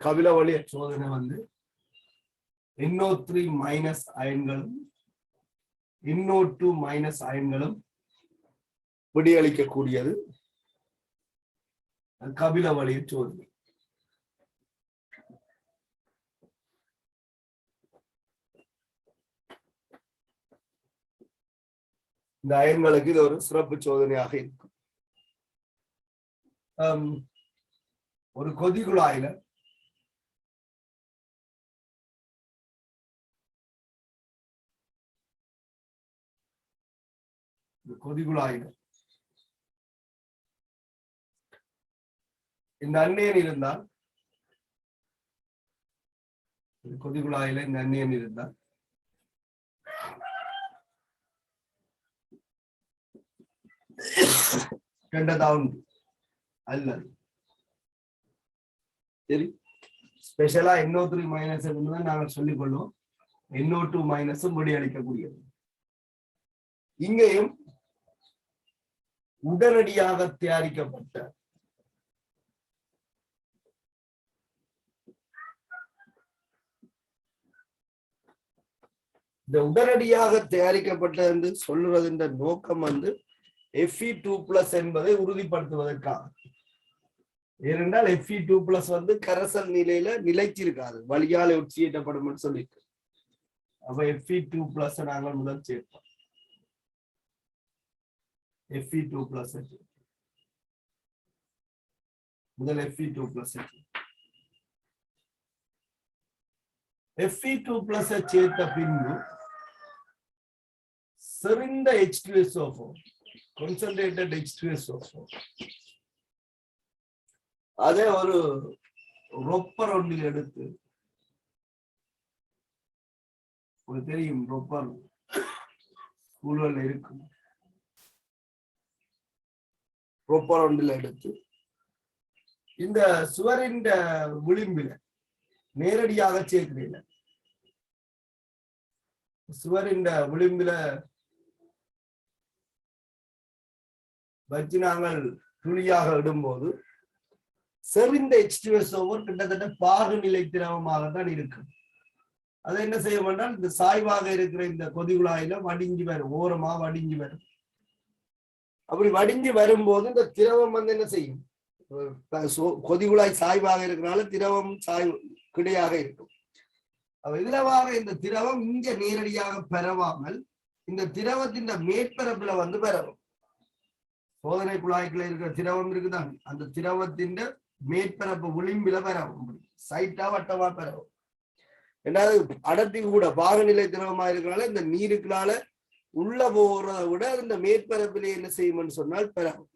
கபில வளைய சோதனை NO3- அயன்களும் NO2- அயன்களும் விடையளிக்கக்கூடியது கபில வளைய சோதனை. இந்த அயன்களுக்கு இது ஒரு சிறப்பு சோதனையாக இருக்கும். ஒரு கொதிகுழாயில இந்த அந்நியன் இருந்தால் கொதிகுழாயில இந்த அந்நியன் இருந்தால் கண்டதாவுண்டு அல்லது சரி ஸ்பெஷலா NO3 மைனஸ் தான் நாங்கள் சொல்லிக் கொள்வோம். NO2 மைனஸும் வெளியளிக்கக்கூடியது. இங்கேயும் உடனடியாக தயாரிக்கப்பட்ட இந்த உடனடியாக தயாரிக்கப்பட்ட என்று சொல்லுவதன் நோக்கம் Fe2+ என்பதை உறுதிப்படுத்துவதற்காக. ஏனென்றால் Fe2+ கரைசல் நிலையில நிலைச்சிருக்காது, வழியால் ஒட்சியேற்றப்படும் சொல்லிட்டு. அப்ப Fe2+ நாங்கள் முதல் சேர்ப்போம். Fe2+ முதல் Fe2+ Fe2+ சேர்த்த பின்பு செறிந்த H2SO4 concentrated H2SO4 அதே ஒரு ரொப்பர் ஒன்றில் எடுத்து, தெரியும் ரொப்பர் ஸ்கூல்ல இருக்கும், ரொப்பர் ஒன்றில் எடுத்து இந்த சுவரின் விளிம்பில நேரடியாக சேர்க்கிறீங்க. சுவரின் விளிம்பில வச்சு நாங்கள் துளியாக இடும்போது செறிந்த H2SO4 கிட்டத்தட்ட பாகுநிலை திரவமாகத்தான் இருக்கும். அதை என்ன செய்ய வேண்டாம், இந்த சாய்வாக இருக்கிற இந்த கொதிகுழாயில வடிஞ்சு வரும், ஓரமா வடிஞ்சு வரும். அப்படி வடிஞ்சு வரும்போது இந்த திரவம் என்ன செய்யும், கொதிகுழாய் சாய்வாக இருக்கிறனால திரவம் சாய்வு கிடையாக இருக்கும். இதுலவாக இந்த திரவம் இங்க நேரடியாக பெறவாமல் இந்த திரவத்தின் மேற்பரப்புல பெறவும். சோதனை குழாய்க்குள்ள இருக்கிற திரவம் இருக்குதான், அந்த திரவத்தின் மேற்பரப்பு விளிம்பில பெறவும், சைட்டா வட்டமா பெறவும். ரெண்டாவது அடர்த்தி கூட பாகநிலை திரவமா இருக்கிறனால இந்த நீருக்குனால உள்ள போறதை விட இந்த மேற்பரப்பிலே என்ன செய்யும்னு சொன்னால் பெறவும்.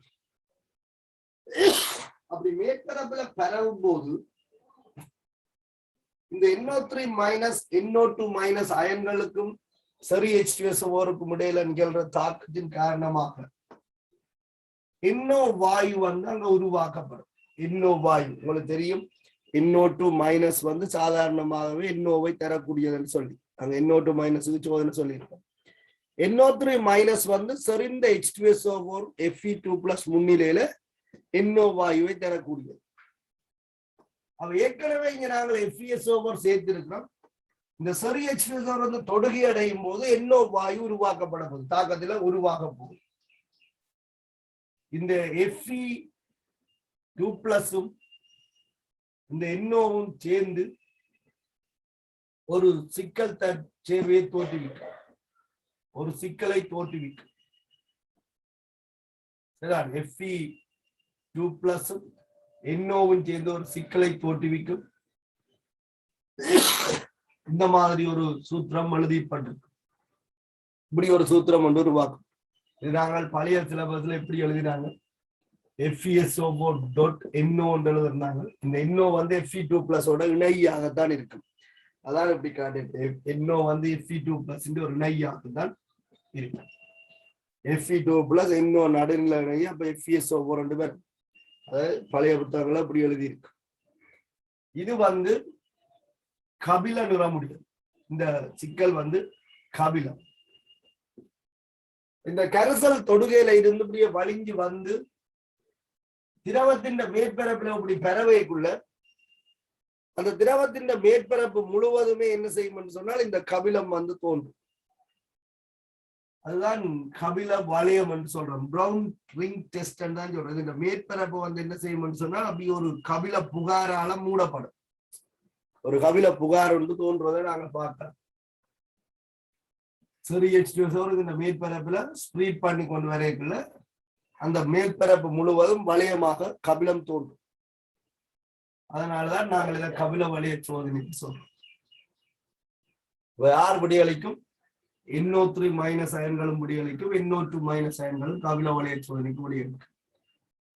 அப்படி மேற்பரப்புல பெறவும் போது இந்த NO3 மைனஸ் NO2 மைனஸ் அயன்களுக்கும் சரி H2SO4க்கும் இடையில நிகழ்ற தாக்கத்தின் காரணமாக NO வாயு அங்க உருவாக்கப்படும். NO வாயு உங்களுக்கு தெரியும், NO2 மைனஸ் சாதாரணமாகவே NOவை தரக்கூடியதுன்னு சொல்லி அங்க NO2 மைனஸுக்கு சோதனை சொல்லியிருக்கோம். NO3 மைனஸ் செறிந்த H2SO4 Fe2+ முன்னிலையில NO வாயுவை தரக்கூடியது. அவ ஏற்கனவே இங்க நாங்கள் FeSO4 சேர்த்திருக்கிறோம். இந்த சரி H2SO4 தொடுகை அடையும் போது NO வாயு உருவாக்கப்பட போகுது, தாக்கத்துல உருவாக போகுது. இந்த Fe2+ம் இந்த NOவும் சேர்ந்து ஒரு சிக்கல் சேர்வையை தோற்றுவிக்கும், ஒரு சிக்கலை தோற்றுவிக்கும். Fe2+ம் NOவும் சேர்ந்து ஒரு சிக்கலை தோற்றுவிக்கும். இந்த மாதிரி ஒரு சூத்திரம் எழுதிப்பட்டிருக்கு. இப்படி ஒரு சூத்திரம் உருவாக்கும். இது நாங்கள் பழைய சிலபஸ்ல எப்படி எழுதினாங்க, FeSO4.NO எழுதிருந்தாங்க. இந்த NO Fe2+ இணையாகத்தான் இருக்கும். அதான் இப்படி காட்டு, NO Fe2+ ஒரு இணையாகத்தான் இருக்கும். Fe2+ NO நடுநிலை இணைய, அப்ப FeSO4 ரெண்டு பேர் பழைய புத்தகங்களை அப்படி எழுதியிருக்கு. இது கபில நிறமுடியும். இந்த சிக்கல் கபிலம். இந்த கரைசல் தொடுகையில இருந்து இப்படியே வலிஞ்சு திரவத்தின் மேற்பரப்புல இப்படி பெறவைக்குள்ள அந்த திரவத்தின் மேற்பரப்பு முழுவதுமே என்ன செய்யும் சொன்னால் இந்த கபிலம் தோன்றும். அதுதான் கபில வளையம் என்று சொல்றோம். பிரவுன் ரிங் டெஸ்ட் தான் சொல்றது. இந்த மேற்பரப்பு என்ன செய்யும் சொன்னால் அப்படி ஒரு கபில புகாரால மூடப்படும். ஒரு கபில புகார் தோன்றுவதை நாங்க பார்த்தோம். சரி H2SO4 இந்த மேற்பரப்புல ஸ்ப்ரீட் பண்ணி கொண்டு வரைக்குள்ள அந்த மேற்பரப்பு முழுவதும் வளையமாக கபிலம் தோன்றும். அதனாலதான் நாங்கள் இதை கபில வளைய சோதனை சொல்றோம். யார் விடியளிக்கும்? NO3 மைனஸ் அயன்களும் விடியளிக்கும், NO2 மைனஸ் அயன்களும் கபில வளைய சோதனைக்கு விடியளிக்கும்.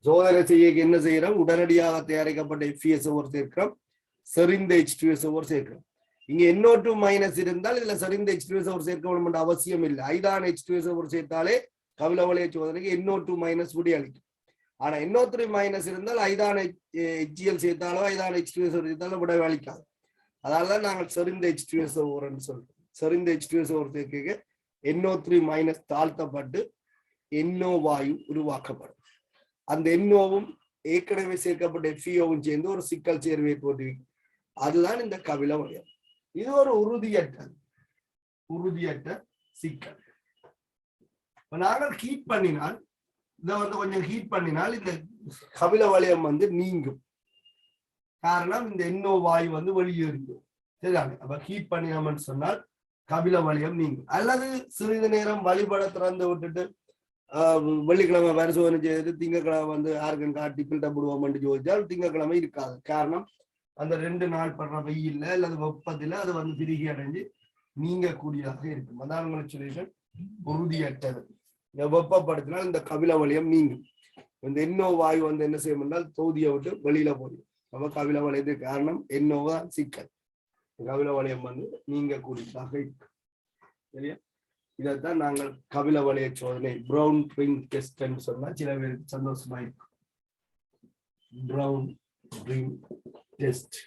சோதனை செய்ய என்ன செய்யறோம்? உடனடியாக தயாரிக்கப்பட்ட FeSO4 சேர்க்கிறோம், செறிந்த H2SO4 சேர்க்கிறோம். இங்க NO2 மைனஸ் இருந்தால் இதுல செறிந்த H2SO4 சேர்க்க வேண்டும் என்ற அவசியம் இல்லை. ஐதான் H2SO4 சேர்த்தாலே கபில வளைய சோதனைக்கு NO2 மைனஸ் விடியளிக்கும். ஆனா NO3 மைனஸ் இருந்தால் ஐதான் HCl சேர்த்தாலோ ஐதான் H2SO4 சேர்த்தாலோ விடவளிக்காது. அதனாலதான் நாங்கள் செறிந்த H2SO4 சொல்றோம். செறிந்த H2SO4 சேர்க்க NO3 மைனஸ் தாழ்த்தப்பட்டு NO வாயு உருவாக்கப்படும். அந்த NOவும் ஏற்கனவே சேர்க்கப்பட்ட FeOவும் சேர்ந்து ஒரு சிக்கல் சேர்வையை தோற்றுவிக்கும். அதுதான் இந்த கபில வளையம். இது ஒரு உறுதியற்ற சிக்கல். நாங்கள் ஹீட் பண்ணினால், இதை கொஞ்சம் ஹீட் பண்ணினால் இந்த கபில வளையம் நீங்கும். காரணம் இந்த NO வாயு வெளியேறிடும். சரிதானே? அப்ப ஹீட் பண்ணினோம்னு சொன்னால் கபில வளையம் நீங்கும். அல்லது சிறிது நேரம் வழிபட திறந்து விட்டுட்டு வெள்ளிக்கிழமை பரிசோதனை செய்து திங்கக்கிழமை ஆர்கன் காட்டி பில்டப் விடுவோம் ஜோதிச்சால் திங்கக்கிழமை இருக்காது. காரணம் அந்த 2 நாள் படுற வெயில்ல அல்லது வெப்பத்துல அது பிரிகி அடைஞ்சு நீங்கக்கூடியதாக இருக்கும். அதான் உங்களுக்கு சொல்லிட்டு உறுதியற்றது. வெப்பப்படுத்தினால் இந்த கபில வளையம் நீங்கும். இந்த NO வாயு என்ன செய்யும் என்றால் தொகுதியை விட்டு வெளியில போயிடும். அப்ப கபில வளையத்துக்கு காரணம் NO தான் சிக்கல். கபில வளையம் நீங்கக்கூடியதாக இருக்கு. சரியா? இதைத்தான் நாங்கள் கபில வளைய சோதனை பிரவுன் ரிங் டெஸ்ட் சொன்னா சில பேருக்கு சந்தோஷமா இருக்கும். பிரவுன் ரிங் டெஸ்ட்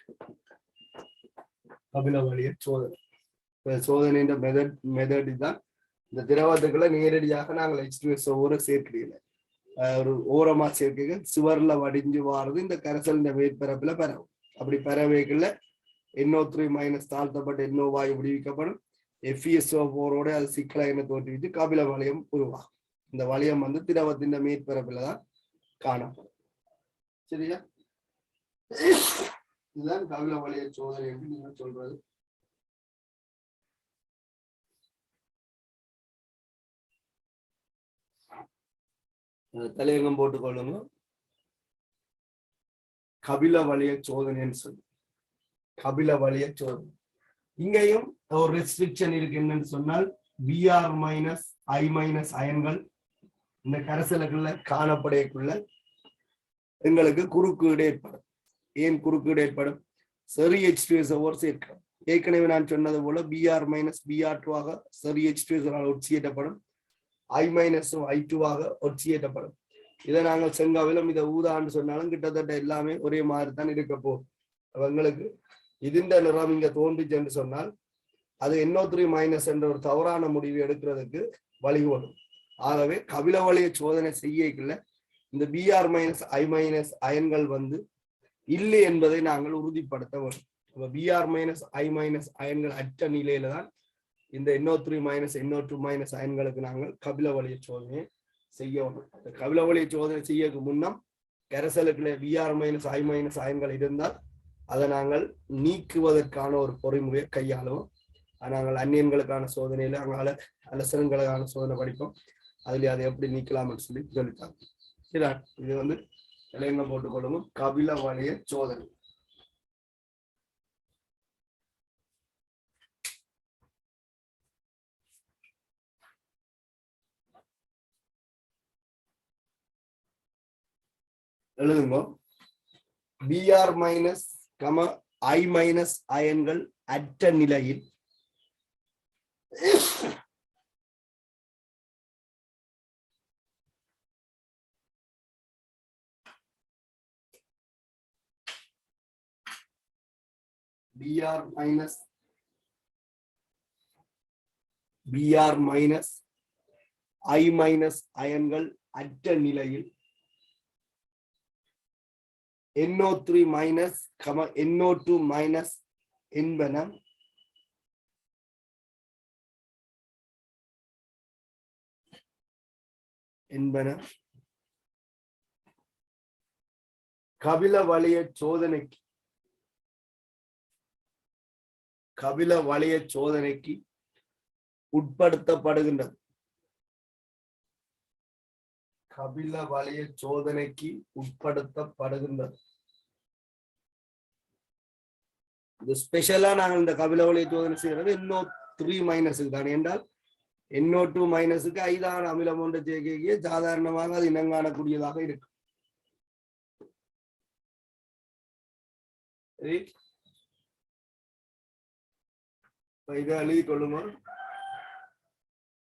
கபில வளைய சோதனை. சோதனை மெத்தட் தான். இந்த திரவத்துக்குள்ள நேரடியாக நாங்கள் H2SO4 சேர்க்கிறீங்க. ஒரு ஓரமா சேர்க்க சுவர்ல வடிஞ்சு வாரது இந்த கரைசல் இந்த மேற்பரப்புல பரவும். அப்படி பரவைக்குள்ள NO3 மைனஸ் தாழ்த்தப்பட்ட NO வாயு விடுவிக்கப்படும். FeSO4 அது சிக்கலை தோற்றுவிச்சு கபில வளையம் உருவாகும். இந்த வளையம் திரவத்தின் மேற்பரப்புல தான் காணப்படும். சரியா? இதுதான் கபில வளைய சோதனை என்று நீங்க சொல்றது. தலையங்கம் போட்டுக்கொள்ளுங்க. கபில வளைய சோதனைன்னு சொல்லி கபில வளைய சோதனை. இங்கேயும் ஒரு ரெஸ்ட்ரிக்ஷன் இருக்கு. என்னன்னு சொன்னால் Br மைனஸ் I மைனஸ் அயன்கள் இந்த கரைசலுக்குள்ள காணப்படையக்குள்ள எங்களுக்கு குறுக்கீடு ஏற்படும். ஏன் குறுக்கீடு ஏற்படும்? சரி H2SO4 சேர்க்கிறோம். ஏற்கனவே நான் சொன்னது போல Br மைனஸ் Br2 ஆக சரி H2SO4 ஒட்சியேற்றப்படும். I மைனஸ் I2 ஆக ஒட்சியேற்றப்படும். இதை நாங்கள் செங்காவிலும் இதை ஊதான்னு சொன்னாலும் கிட்டத்தட்ட எல்லாமே ஒரே மாதிரி தான் இருக்க போகும். அவங்களுக்கு இதுண்ட நிறம் இங்க தோன்றிச்சு என்று சொன்னால் அது NO3 மைனஸ் என்ற ஒரு தவறான முடிவு எடுக்கிறதுக்கு வழிகோடும். ஆகவே கபில வளைய சோதனை செய்யக்குள்ள இந்த Br மைனஸ் I மைனஸ் அயன்கள் இல்லை என்பதை நாங்கள் உறுதிப்படுத்த வேண்டும். Br மைனஸ் I மைனஸ் அயன்கள் அற்ற நிலையில தான் இந்த NO3 மைனஸ் NO2 மைனஸ் அயன்களுக்கு நாங்கள் கபில வளைய சோதனையை செய்ய வேண்டும். கபில வளைய சோதனை செய்யக்கு முன்னம் கரைசலுக்குள்ள Br மைனஸ் I மைனஸ் அயன்கள் இருந்தால் அதை நாங்கள் நீக்குவதற்கான ஒரு பொறிமுறையை கையாளுவோம். நாங்கள் அந்நியன்களுக்கான சோதனையில அங்கால அலசனங்களுக்கான சோதனை படிப்போம். அதுல அதை எப்படி நீக்கலாம்னு சொல்லி சொல்லித்தாங்க. சரியா? இது தலையங்கம் போட்டுக்கொள்ளுங்க. கபில வளைய சோதனை. எழுதுங்க. Br மைனஸ் I மைனஸ் அயன்கள் அற்ற நிலையில் Br மைனஸ் I மைனஸ் அயன்கள் அற்ற நிலையில் NO3 மைனஸ் NO2 மைனஸ் என்பன கபில வளைய சோதனைக்கு உட்படுத்தப்படுகின்றது. கபில வளைய சோதனைக்கு உட்படுத்தப்படுகின்றது. இது ஸ்பெஷலா நாங்கள் இந்த கபிலவளைய சோதனை செய்யறது NO3 மைனஸுக்கு தான். என்றால் NO2 மைனஸுக்கு ஐதான அமிலம் ஒன்று சேர்க்கையே சாதாரணமாக அது இனங்காணக்கூடியதாக இருக்கு. சரி, இதை எழுதி கொள்ளுங்க.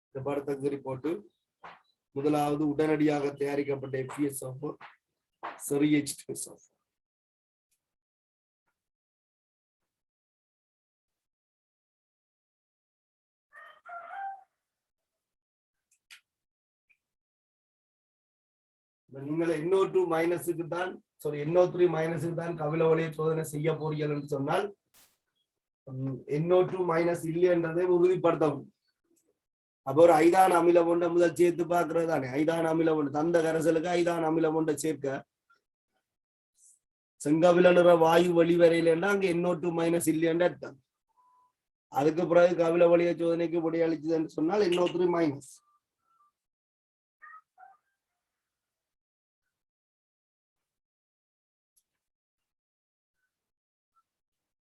இந்த படத்தை சரி போட்டு முதலாவது உடனடியாக தயாரிக்கப்பட்ட FeSO4 சரி H2SO4. நீங்கள் NO2 மைனஸுக்கு தான் NO3 மைனஸுக்கு தான் கபிலவளைய சோதனை செய்ய போறீர்கள் என்று சொன்னால் NO2 மைனஸ் இல்லை என்றதை உறுதிப்படுத்தவும். அப்போ ஒரு ஐதான அமிலம் ஒன்றை முதல் சேர்த்து பார்க்கறது தானே. ஐதான அமிலம் ஒன்று தந்த கரைசலுக்கு ஐதான அமிலம் ஒன்றை சேர்க்க செங்கபில நிற வாயு வெளிவரையில அங்க NO2 மைனஸ் இல்லைன்னு அர்த்தம். அதுக்கு பிறகு கபிலவளைய சோதனைக்கு விடையளிச்சது என்று சொன்னால் NO3 மைனஸ்.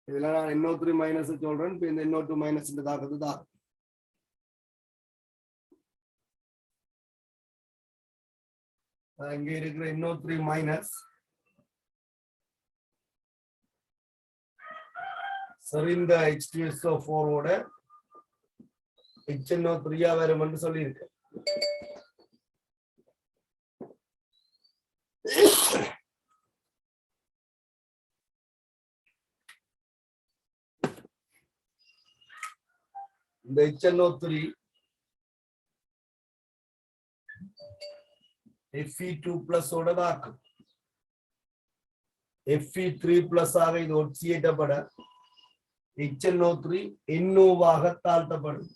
இதுல நான் NO3 மைனஸ் சொல்றேன். இப்ப இந்த NO2 மைனஸ் தாக்கத்து தான். இங்க இருக்கிற NO3 மைனஸ் சரி இந்த H2SO4 ஓட HNO3 வரும் என்று சொல்லி இருக்கு. இந்த HNO3 Fe2+ ஓட தாக்கும். Fe3+ ஆக இது ஒட்சியேற்றப்பட HNO3 NO-வாக தாழ்த்தப்படும்.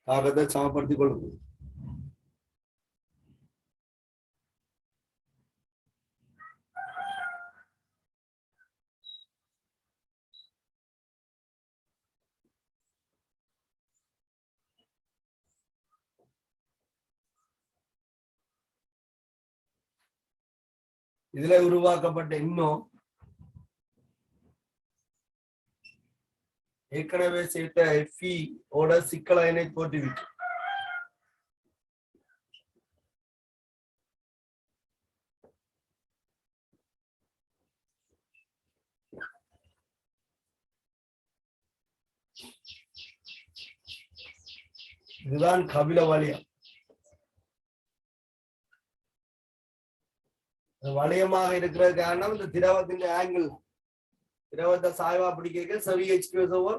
காகத்தை சமப்படுத்திக் கொள்ளுங்கள். இதுல உருவாக்கப்பட்ட இன்னும் ஏற்கனவே சேர்த்த Fe ஓட சிக்கல் அயனை தோற்றுவிக்கும். இதுதான் கபில வளையம். வளையமாக இருக்கிற காரணம் இந்த திரவத்தின் ஆங்கிள். திரவத்தை சாய்வா பிடிக்க சரி H2SO4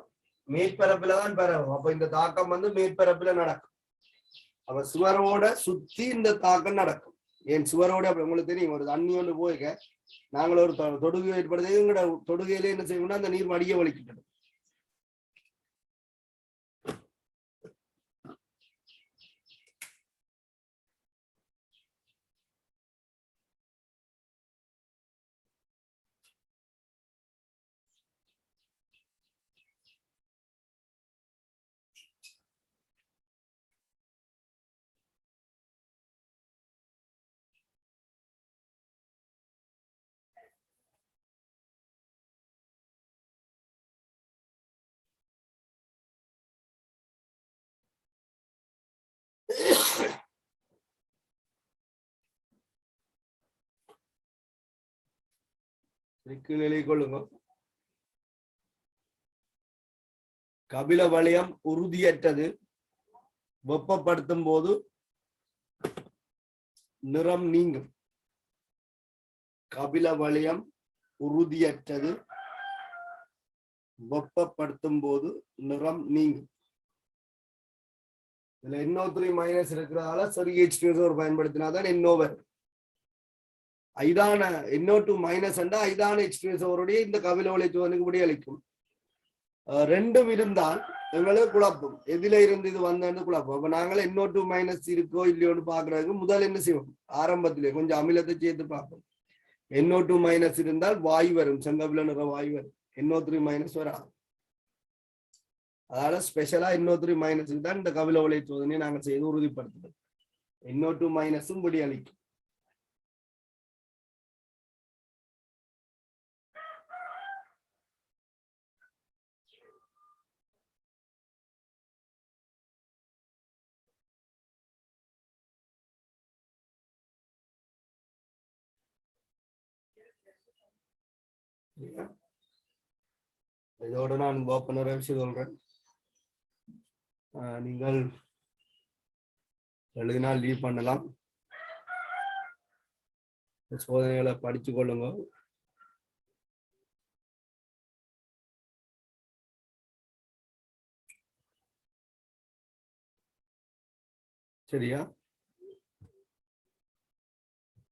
மேற்பரப்புல தான் பரவும். அப்ப இந்த தாக்கம் மேற்பரப்புல நடக்கும். அப்ப சுவரோட சுத்தி இந்த தாக்கம் நடக்கும். ஏன் சுவரோட அப்படி உங்களுக்கு தெரியும், ஒரு தண்ணி ஒன்று போய்க்க நாங்கள் ஒரு தொடுகை ஏற்படுத்தி எங்களோட தொடுகையில என்ன செய்யணும்னா அந்த நீர் மடிய வலிக்கிட்டு. கீழே கொள்ளுங்க. கபில வளையம் உறுதியற்றது. வெப்பப்படுத்தும் போது நிறம் நீங்கும். கபில வளையம் உறுதியற்றது. வெப்பப்படுத்தும் போது நிறம் நீங்கும். இதுல NO3 மைனஸ் இருக்கிறதால சரி H2SO4 பயன்படுத்தினாதான் NO வரும். ஐதான NO2 மைனஸ் ஐதான H2SO4 இந்த கபில வளைய சோதனைக்கு விடையளிக்கும். ரெண்டும் இருந்தால் எங்களுக்கு குழப்பம் எதுல இருந்து இது வந்தது குழப்பம். அப்ப நாங்களே NO2 மைனஸ் இருக்கோ இல்லையோன்னு பாக்குறதுக்கு முதல் என்ன செய்வோம், ஆரம்பத்திலே கொஞ்சம் அமிலத்தை சேர்த்து பார்ப்போம். NO2 மைனஸ் இருந்தால் வாயு வரும், செங்கவில நிற வாயு வரும். NO3 மைனஸ் வராது. அதனால ஸ்பெஷலா NO3 மைனஸுக்கு தான் இந்த கவில உலை சோதனையை நாங்கள் செய்து உறுதிப்படுத்துவோம். NO2 மைனஸும் படி அளிக்கும். இதோட நான் ஓப்பனர் விஷயம் சொல்றேன். நீங்கள் எழுதினால் லீவ் பண்ணலாம். சோதனைகளை படிச்சு கொள்ளுங்க. சரியா?